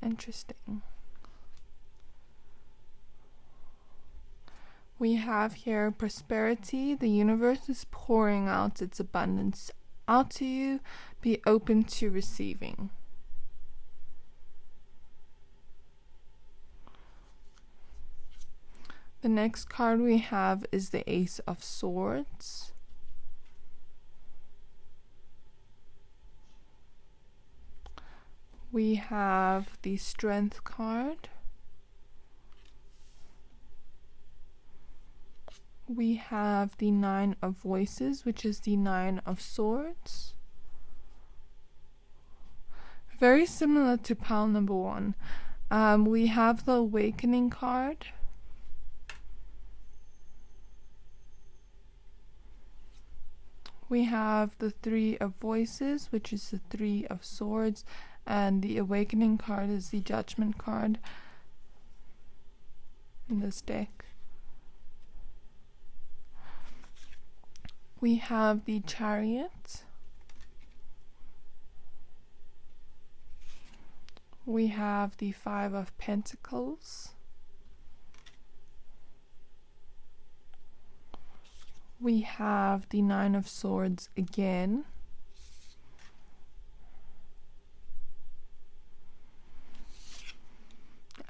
Interesting. We have here Prosperity. The universe is pouring out its abundance out to you. Be open to receiving. The next card we have is the Ace of Swords. We have the Strength card. We have the Nine of Voices, which is the Nine of Swords. Very similar to pile number 1. We have the Awakening card. We have the Three of Voices, which is the Three of Swords. And the Awakening card is the Judgment card in this deck. We have the Chariot. We have the Five of Pentacles. We have the Nine of Swords again.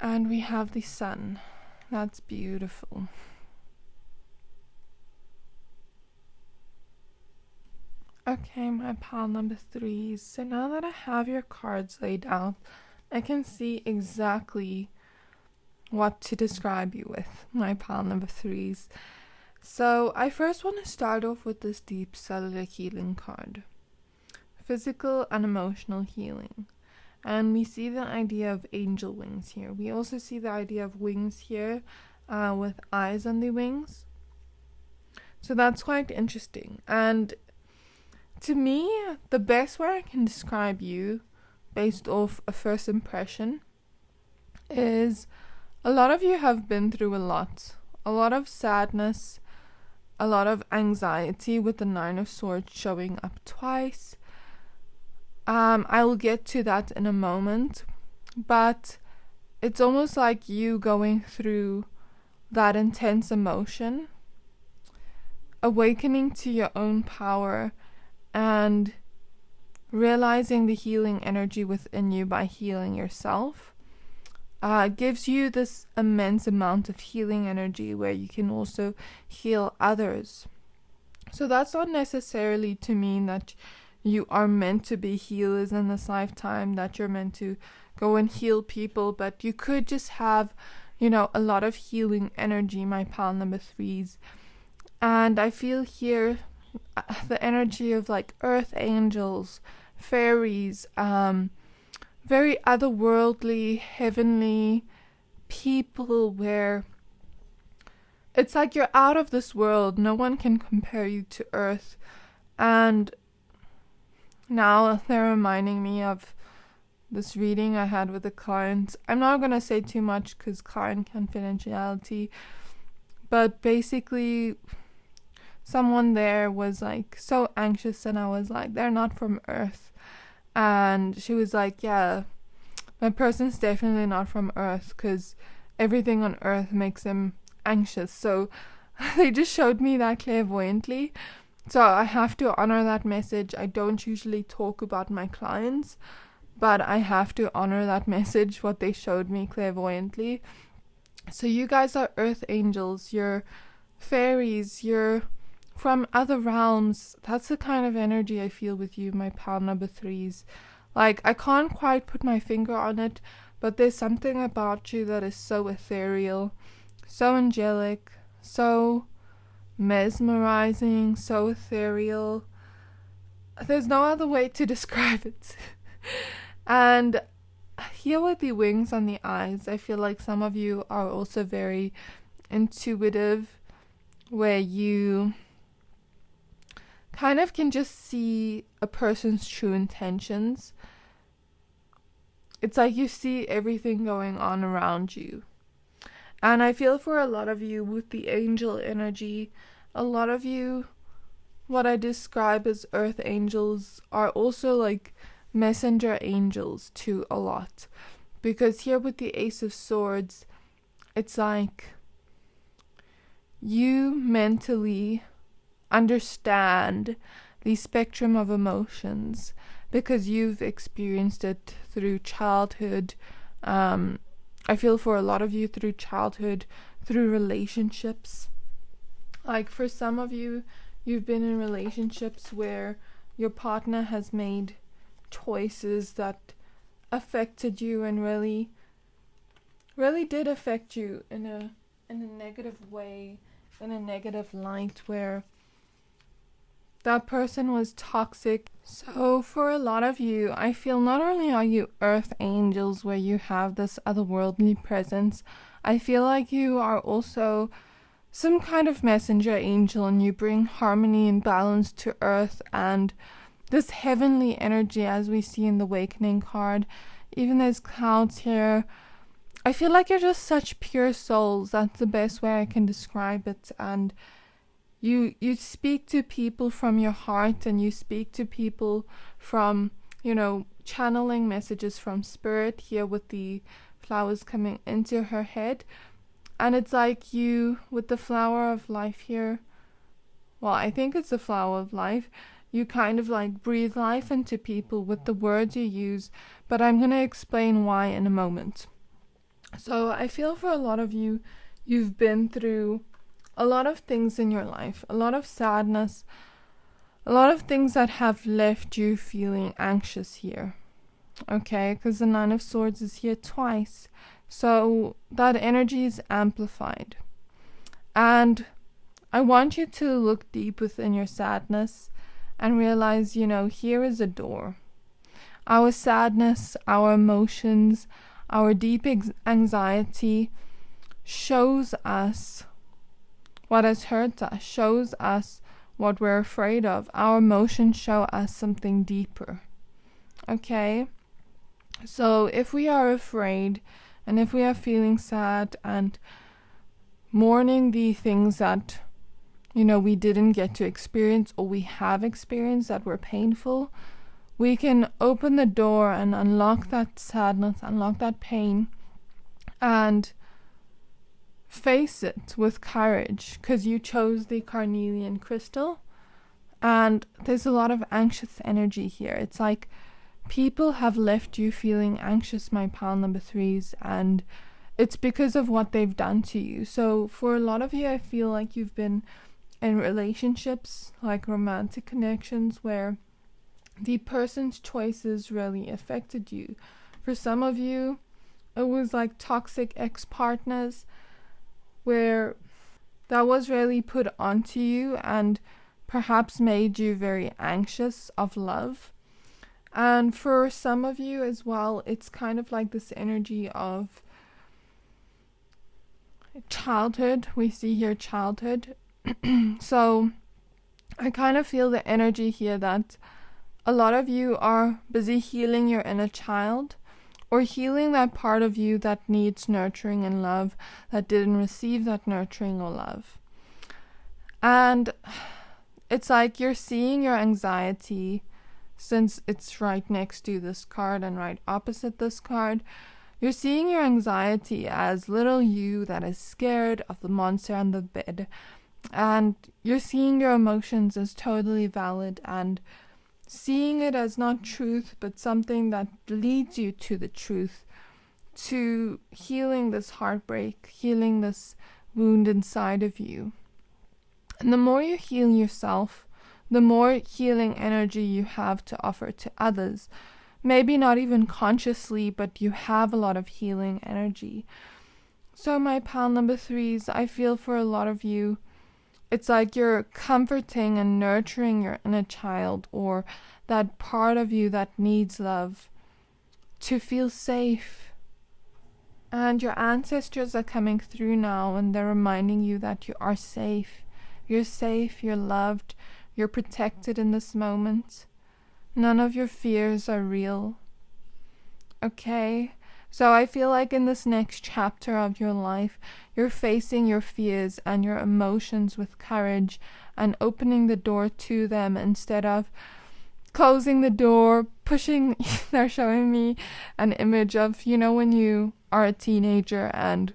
And we have the Sun. That's beautiful. Okay, my pal number 3s. So now that I have your cards laid out, I can see exactly what to describe you with, my pal number 3s. So I first want to start off with this Deep Cellular Healing card. Physical and emotional healing. And we see the idea of angel wings here. We also see the idea of wings here with eyes on the wings. So that's quite interesting. And to me, the best way I can describe you based off a first impression is a lot of you have been through a lot a lot of sadness, a lot of anxiety with the Nine of Swords showing up twice. I will get to that in a moment, but it's almost like you going through that intense emotion, awakening to your own power, and realizing the healing energy within you by healing yourself. Gives you this immense amount of healing energy where you can also heal others. So that's not necessarily to mean that you are meant to be healers in this lifetime, that you're meant to go and heal people, but you could just have, a lot of healing energy, my pile number 3s. And I feel here the energy of like earth angels, fairies, very otherworldly, heavenly people, where it's like you're out of this world. No one can compare you to earth. And now they're reminding me of this reading I had with a client. I'm not going to say too much because client confidentiality, but basically someone there was like so anxious, and I was like, they're not from earth. And she was like, yeah, that person's definitely not from earth because everything on earth makes them anxious. So they just showed me that clairvoyantly. So I have to honor that message. I don't usually talk about my clients, but I have to honor that message, what they showed me clairvoyantly. So you guys are earth angels, you're fairies, you're from other realms. That's the kind of energy I feel with you, my pile number 3s. Like, I can't quite put my finger on it, but there's something about you that is so ethereal, so angelic, so mesmerizing, so ethereal. There's no other way to describe it. And here with the wings on the eyes, I feel like some of you are also very intuitive, where you kind of can just see a person's true intentions. It's like you see everything going on around you. And I feel for a lot of you with the angel energy, a lot of you, what I describe as earth angels, are also like messenger angels to a lot. Because here with the Ace of Swords, it's like you mentally understand the spectrum of emotions because you've experienced it through childhood. I feel for a lot of you through childhood, through relationships. Like for some of you, you've been in relationships where your partner has made choices that affected you and really did affect you in a negative way, in a negative light, where that person was toxic. So for a lot of you, I feel not only are you earth angels where you have this otherworldly presence, I feel like you are also some kind of messenger angel, and you bring harmony and balance to earth and this heavenly energy, as we see in the Awakening card. Even there's clouds here. I feel like you're just such pure souls. That's the best way I can describe it. And you speak to people from your heart, and you speak to people from, channeling messages from spirit, here with the flowers coming into her head. And it's like you, with the flower of life here, well, I think it's the flower of life, you kind of like breathe life into people with the words you use, but I'm going to explain why in a moment. So I feel for a lot of you, you've been through a lot of things in your life, a lot of sadness, a lot of things that have left you feeling anxious here. Okay, because the Nine of Swords is here twice. So that energy is amplified. And I want you to look deep within your sadness and realize, here is a door. Our sadness, our emotions, our deep anxiety shows us what has hurt us, shows us what we're afraid of. Our emotions show us something deeper. Okay? So if we are afraid, and if we are feeling sad, and mourning the things that, we didn't get to experience or we have experienced that were painful, we can open the door and unlock that sadness, unlock that pain, and face it with courage, because you chose the carnelian crystal. And there's a lot of anxious energy here. It's like people have left you feeling anxious, my pile number 3s, and it's because of what they've done to you. So for a lot of you, I feel like you've been in relationships, like romantic connections, where the person's choices really affected you. For some of you, it was like toxic ex-partners, where that was really put onto you and perhaps made you very anxious of love. And for some of you as well, it's kind of like this energy of childhood. We see here childhood. So I kind of feel the energy here that a lot of you are busy healing your inner child, or healing that part of you that needs nurturing and love, that didn't receive that nurturing or love. And it's like you're seeing your anxiety, since it's right next to this card and right opposite this card. You're seeing your anxiety as little you that is scared of the monster on the bed. And you're seeing your emotions as totally valid, and seeing it as not truth, but something that leads you to the truth, to healing this heartbreak, healing this wound inside of you. And the more you heal yourself, the more healing energy you have to offer to others. Maybe not even consciously, but you have a lot of healing energy. So my pile number 3s, I feel for a lot of you, it's like you're comforting and nurturing your inner child, or that part of you that needs love, to feel safe. And your ancestors are coming through now, and they're reminding you that you are safe. You're safe, you're loved, you're protected in this moment. None of your fears are real. Okay? So I feel like in this next chapter of your life, you're facing your fears and your emotions with courage and opening the door to them instead of closing the door, pushing. They're showing me an image of, when you are a teenager and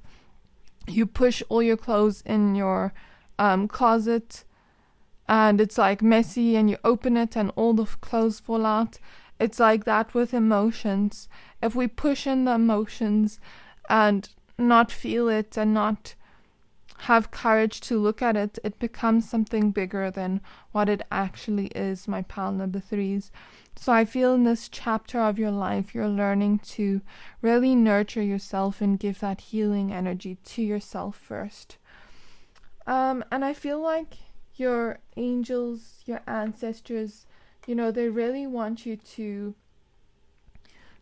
you push all your clothes in your closet, and it's like messy, and you open it and all the clothes fall out. It's like that with emotions. If we push in the emotions and not feel it and not have courage to look at it, it becomes something bigger than what it actually is, my pile number 3s. So I feel in this chapter of your life, you're learning to really nurture yourself and give that healing energy to yourself first. And I feel like your angels, your ancestors, they really want you to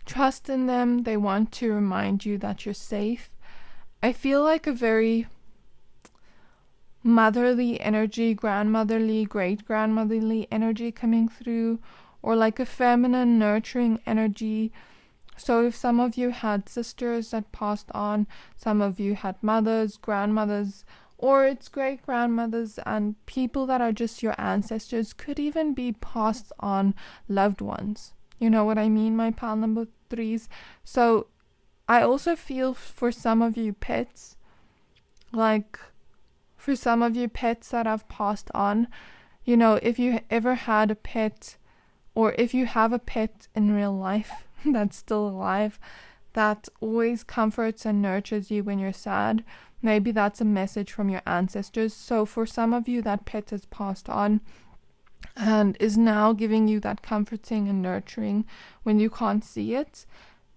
trust in them. They want to remind you that you're safe. I feel like a very motherly energy, grandmotherly, great-grandmotherly energy coming through, or like a feminine, nurturing energy. So if some of you had sisters that passed on, some of you had mothers, grandmothers, or it's great-grandmothers, and people that are just your ancestors, could even be passed on loved ones. You know what I mean, my pile number 3s? So I also feel for some of you pets, like for some of you pets that have passed on, if you ever had a pet, or if you have a pet in real life that's still alive, that always comforts and nurtures you when you're sad, maybe that's a message from your ancestors. So for some of you, that pet has passed on and is now giving you that comforting and nurturing when you can't see it.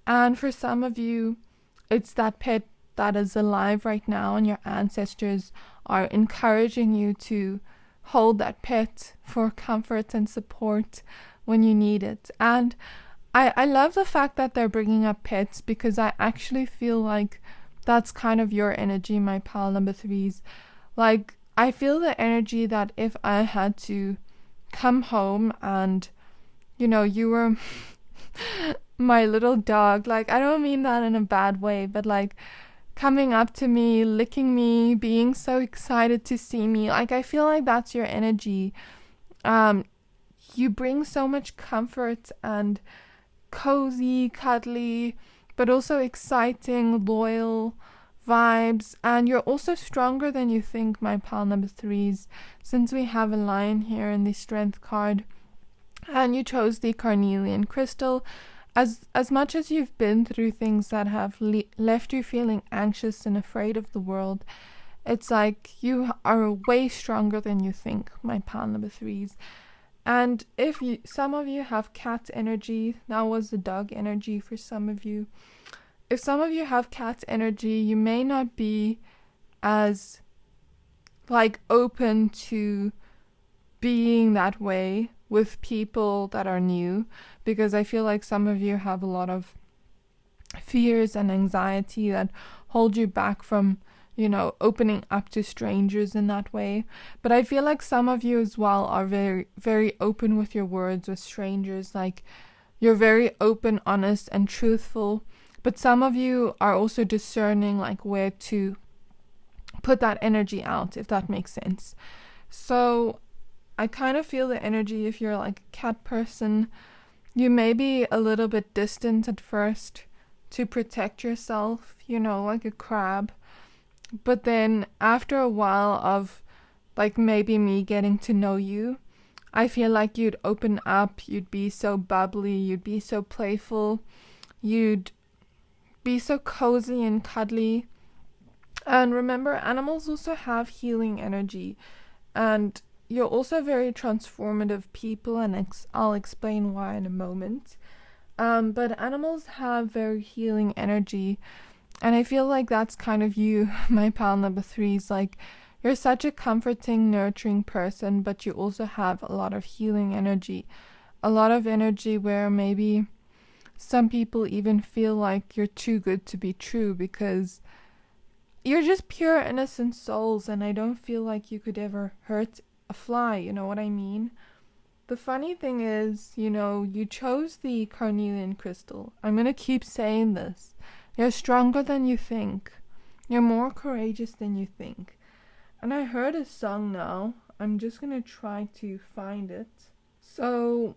And for some of you, it's that pet that is alive right now, and your ancestors are encouraging you to hold that pet for comfort and support when you need it. And I love the fact that they're bringing up pets, because I actually feel like that's kind of your energy, my pile number 3s. Like, I feel the energy that if I had to come home and, you were my little dog, like, I don't mean that in a bad way, but like, coming up to me, licking me, being so excited to see me. Like, I feel like that's your energy. You bring so much comfort and cozy, cuddly, but also exciting, loyal vibes. And you're also stronger than you think, my pal number 3s, since we have a lion here in the strength card. And you chose the Carnelian crystal. As much as you've been through things that have left you feeling anxious and afraid of the world, it's like you are way stronger than you think, my pal number 3s. And if some of you have cat energy, that was the dog energy for some of you. If some of you have cat energy, you may not be as like open to being that way with people that are new, because I feel like some of you have a lot of fears and anxiety that hold you back from, opening up to strangers in that way. But I feel like some of you as well are very, very open with your words with strangers. Like, you're very open, honest, and truthful. But some of you are also discerning, like, where to put that energy out, if that makes sense. So I kind of feel the energy. If you're like a cat person, you may be a little bit distant at first to protect yourself, like a crab. But then after a while of like maybe me getting to know you, I feel like you'd open up, you'd be so bubbly, you'd be so playful, you'd be so cozy and cuddly. And remember, animals also have healing energy, and you're also very transformative people, and I'll explain why in a moment. But animals have very healing energy, and I feel like that's kind of you, my pal number 3s. Like, you're such a comforting, nurturing person, but you also have a lot of healing energy. A lot of energy where maybe some people even feel like you're too good to be true, because you're just pure, innocent souls, and I don't feel like you could ever hurt a fly, you know what I mean? The funny thing is, you chose the Carnelian crystal. I'm going to keep saying this. You're stronger than you think. You're more courageous than you think. And I heard a song now. I'm just going to try to find it. So,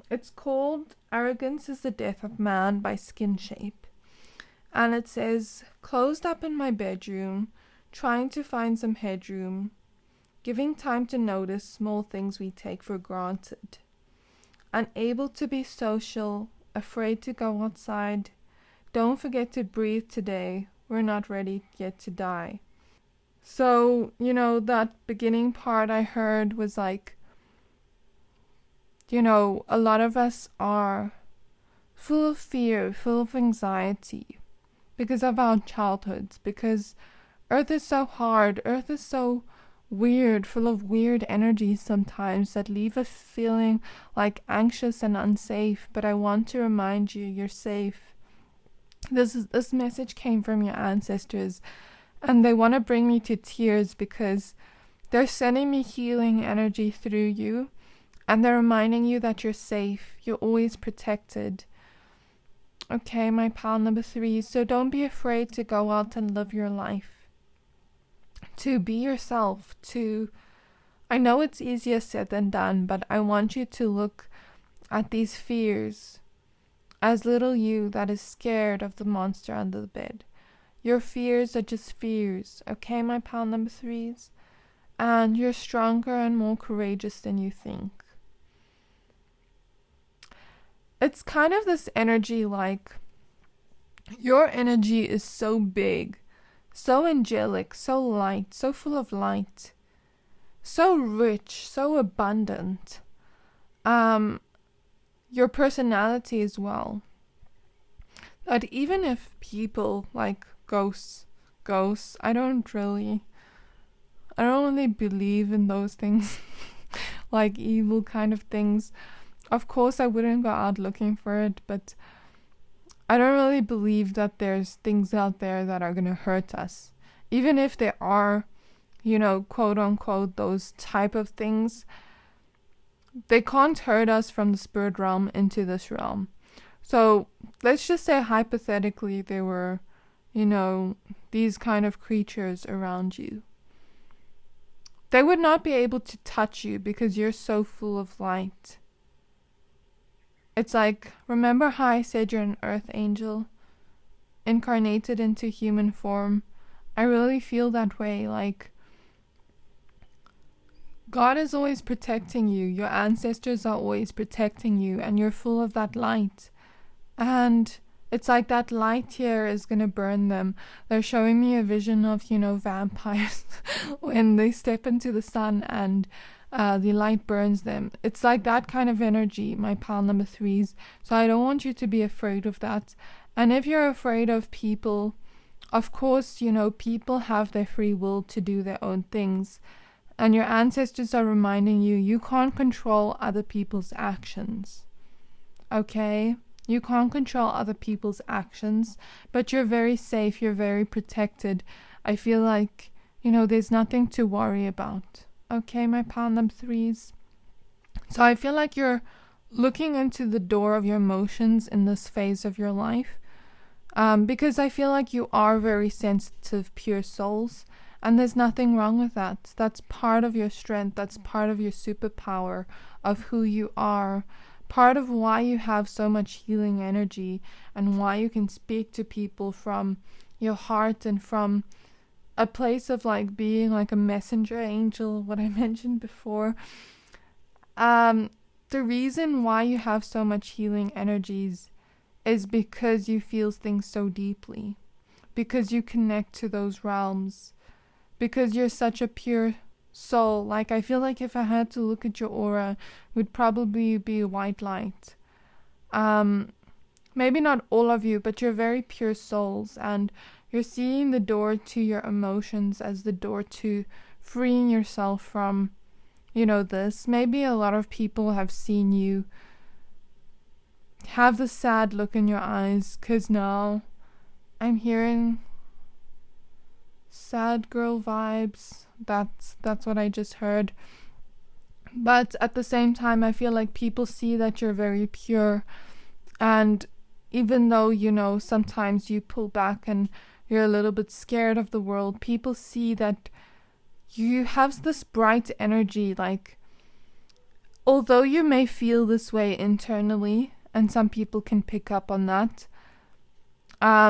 it's called Arrogance is the Death of Man by Skin Shape. And it says, closed up in my bedroom, trying to find some headroom, giving time to notice small things we take for granted. Unable to be social, afraid to go outside. Don't forget to breathe today. We're not ready yet to die. So, that beginning part I heard was like, a lot of us are full of fear, full of anxiety because of our childhoods, because Earth is so hard, Earth is so weird, full of weird energies sometimes that leave us feeling like anxious and unsafe. But I want to remind you, you're safe. This message came from your ancestors, and they want to bring me to tears because they're sending me healing energy through you, and they're reminding you that you're safe, you're always protected. Okay, my pal number 3, so don't be afraid to go out and live your life. To be yourself, I know it's easier said than done, but I want you to look at these fears as little you that is scared of the monster under the bed. Your fears are just fears, okay, my pal number 3s? And you're stronger and more courageous than you think. It's kind of this energy like, your energy is so big, so angelic, so light, so full of light, so rich, so abundant. Your personality as well. That even if people like ghosts, I don't really believe in those things, like evil kind of things. Of course, I wouldn't go out looking for it, but I don't really believe that there's things out there that are going to hurt us. Even if there are, quote unquote, those type of things, they can't hurt us from the spirit realm into this realm. So let's just say hypothetically there were, these kind of creatures around you. They would not be able to touch you because you're so full of light. It's like, remember how I said you're an earth angel, incarnated into human form? I really feel that way. Like, God is always protecting you. Your ancestors are always protecting you, and you're full of that light. And it's like that light here is going to burn them. They're showing me a vision of, vampires when they step into the sun and the light burns them. It's like that kind of energy, my pile number 3s. So I don't want you to be afraid of that. And if you're afraid of people, of course, people have their free will to do their own things. And your ancestors are reminding you, you can't control other people's actions. Okay? You can't control other people's actions, but you're very safe, you're very protected. I feel like, there's nothing to worry about. Okay, my pile number 3s. So I feel like you're looking into the door of your emotions in this phase of your life, because I feel like you are very sensitive, pure souls, and there's nothing wrong with that. That's part of your strength. That's part of your superpower of who you are. Part of why you have so much healing energy and why you can speak to people from your heart and from a place of like being like a messenger angel, what I mentioned before. The reason why you have so much healing energies is because you feel things so deeply, because you connect to those realms, because you're such a pure soul. Like, I feel like if I had to look at your aura, it would probably be white light. Maybe not all of you, but you're very pure souls, and you're seeing the door to your emotions as the door to freeing yourself from, this. Maybe a lot of people have seen you have the sad look in your eyes, because now I'm hearing sad girl vibes. That's what I just heard. But at the same time, I feel like people see that you're very pure, and even though sometimes you pull back and you're a little bit scared of the world, people see that you have this bright energy. Like, although you may feel this way internally, and some people can pick up on that,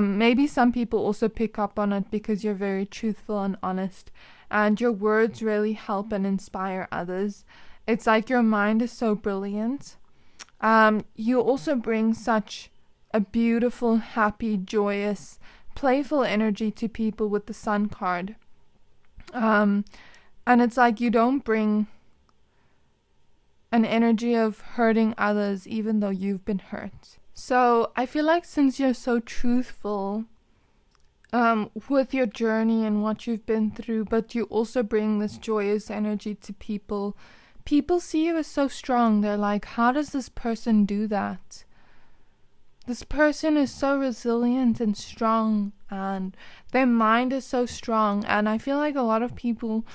maybe some people also pick up on it because you're very truthful and honest, and your words really help and inspire others. It's like your mind is so brilliant. You also bring such a beautiful, happy, joyous, playful energy to people with the Sun card. And it's like you don't bring an energy of hurting others even though you've been hurt. So I feel like since you're so truthful with your journey and what you've been through, but you also bring this joyous energy to people, people see you as so strong. They're like, how does this person do that? This person is so resilient and strong, and their mind is so strong. And I feel like a lot of people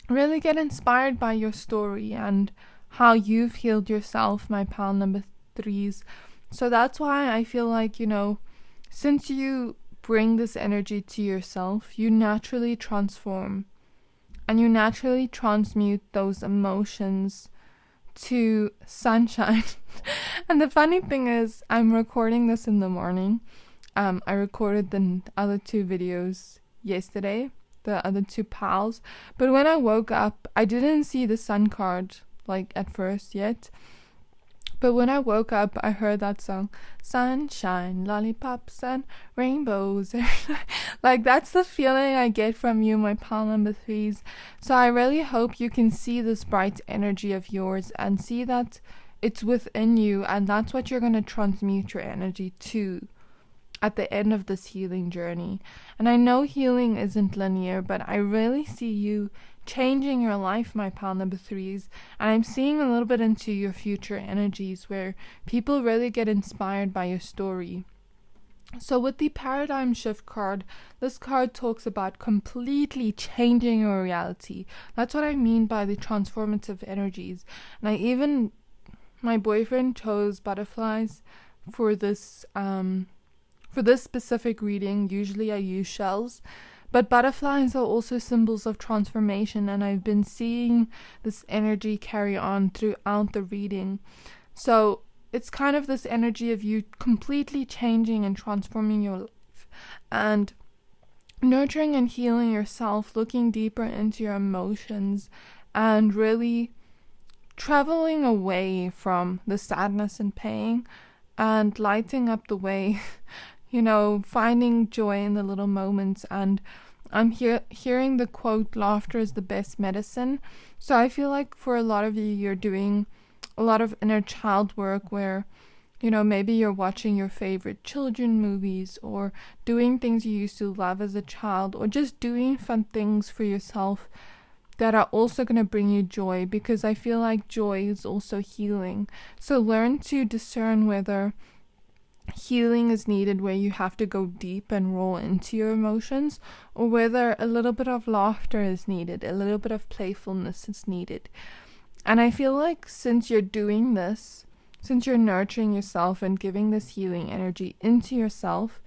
really get inspired by your story and how you've healed yourself, my pal number 3s. So that's why I feel like, since you bring this energy to yourself, you naturally transform and you naturally transmute those emotions to sunshine. And the funny thing is, I'm recording this in the morning. I recorded the other 2 videos yesterday, the other 2 pals, but when I woke up, I didn't see the sun card like at first yet. But when I woke up, I heard that song, sunshine, lollipops, and rainbows. Like, that's the feeling I get from you, my pal number 3s. So I really hope you can see this bright energy of yours and see that it's within you, and that's what you're going to transmute your energy to at the end of this healing journey. And I know healing isn't linear, but I really see you changing your life, my pal number 3s, and I'm seeing a little bit into your future energies where people really get inspired by your story. So with the paradigm shift card, this card talks about completely changing your reality. That's what I mean by the transformative energies. And my boyfriend chose butterflies for this For this specific reading, usually I use shells, but butterflies are also symbols of transformation, and I've been seeing this energy carry on throughout the reading. So it's kind of this energy of you completely changing and transforming your life and nurturing and healing yourself, looking deeper into your emotions, and really traveling away from the sadness and pain and lighting up the way, finding joy in the little moments. And I'm hearing the quote, laughter is the best medicine. So I feel like for a lot of you, you're doing a lot of inner child work where, maybe you're watching your favorite children movies or doing things you used to love as a child, or just doing fun things for yourself that are also going to bring you joy, because I feel like joy is also healing. So learn to discern whether healing is needed where you have to go deep and roll into your emotions, or whether a little bit of laughter is needed, a little bit of playfulness is needed. And I feel like since you're doing this, since you're nurturing yourself and giving this healing energy into yourself,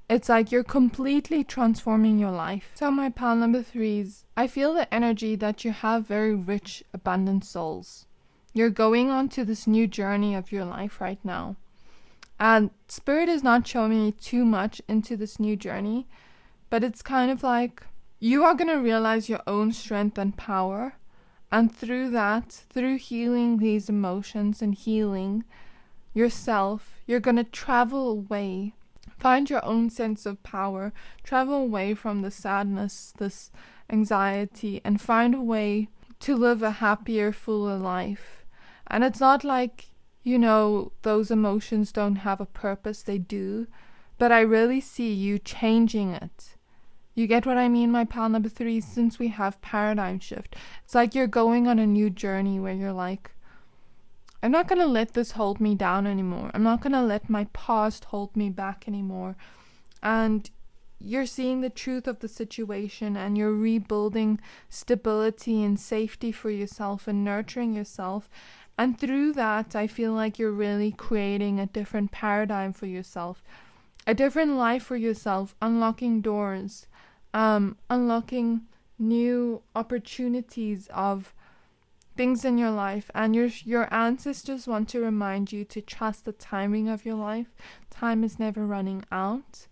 it's like you're completely transforming your life. So my pile number 3s, I feel the energy that you have very rich, abundant souls. You're going on to this new journey of your life right now. And Spirit is not showing me too much into this new journey, but it's kind of like you are going to realize your own strength and power. And through that, through healing these emotions and healing yourself, you're going to travel away. Find your own sense of power. Travel away from the sadness, this anxiety, and find a way to live a happier, fuller life. And it's not like, those emotions don't have a purpose. They do. But I really see you changing it. You get what I mean, my pal number 3? Since we have paradigm shift, it's like you're going on a new journey where you're like, I'm not going to let this hold me down anymore. I'm not going to let my past hold me back anymore. And you're seeing the truth of the situation, and you're rebuilding stability and safety for yourself and nurturing yourself. And through that, I feel like you're really creating a different paradigm for yourself, a different life for yourself, unlocking doors, unlocking new opportunities of things in your life. And your ancestors want to remind you to trust the timing of your life. Time is never running out.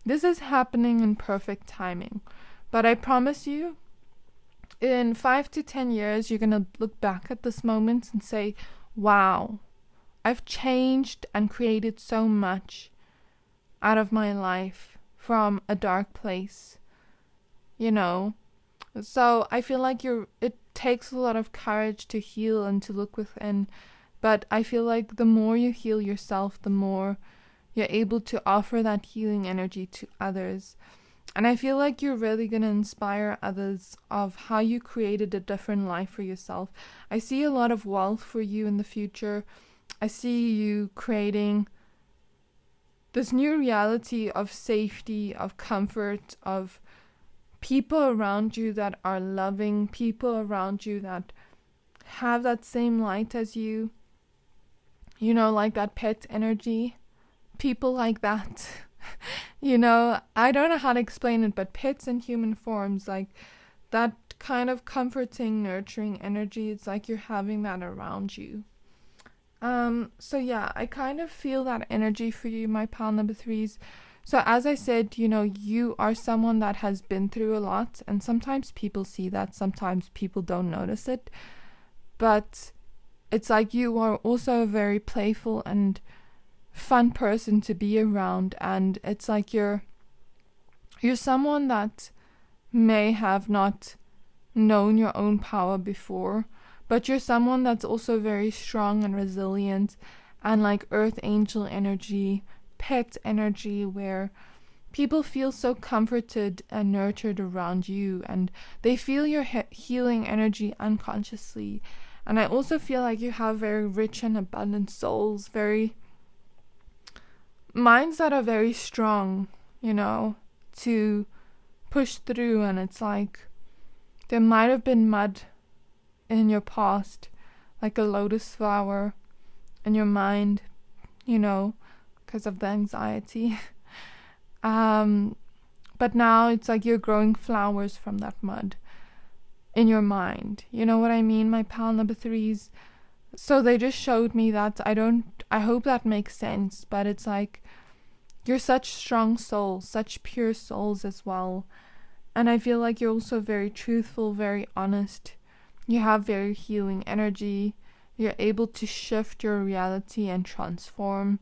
This is happening in perfect timing. But I promise you, in 5 to 10 years, you're going to look back at this moment and say, wow, I've changed and created so much out of my life from a dark place, So I feel like it takes a lot of courage to heal and to look within. But I feel like the more you heal yourself, the more you're able to offer that healing energy to others. And I feel like you're really going to inspire others of how you created a different life for yourself. I see a lot of wealth for you in the future. I see you creating this new reality of safety, of comfort, of people around you that are loving, people around you that have that same light as you, like that pet energy, people like that. I don't know how to explain it, but pets in human forms, like that kind of comforting, nurturing energy, it's like you're having that around you. So yeah, I kind of feel that energy for you, my pal number 3s. So as I said, you are someone that has been through a lot, and sometimes people see that, sometimes people don't notice it. But it's like you are also a very playful and fun person to be around, and it's like you're someone that may have not known your own power before, but you're someone that's also very strong and resilient, and like earth angel energy, pet energy, where people feel so comforted and nurtured around you, and they feel your healing energy unconsciously. And I also feel like you have very rich and abundant souls, very minds that are very strong, to push through. And it's like there might have been mud in your past, like a lotus flower in your mind, because of the anxiety. But now it's like you're growing flowers from that mud in your mind. You know what I mean, my pal number threes? So they just showed me that. I hope that makes sense, but it's like you're such strong souls, such pure souls as well. And I feel like you're also very truthful, very honest. You have very healing energy. You're able to shift your reality and transform.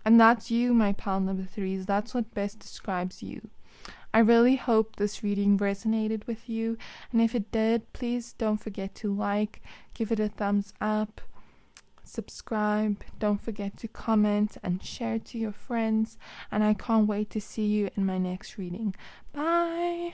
And that's you, my pal number threes. That's what best describes you. I really hope this reading resonated with you. And if it did, please don't forget to like, give it a thumbs up, subscribe. Don't forget to comment and share to your friends. And I can't wait to see you in my next reading. Bye!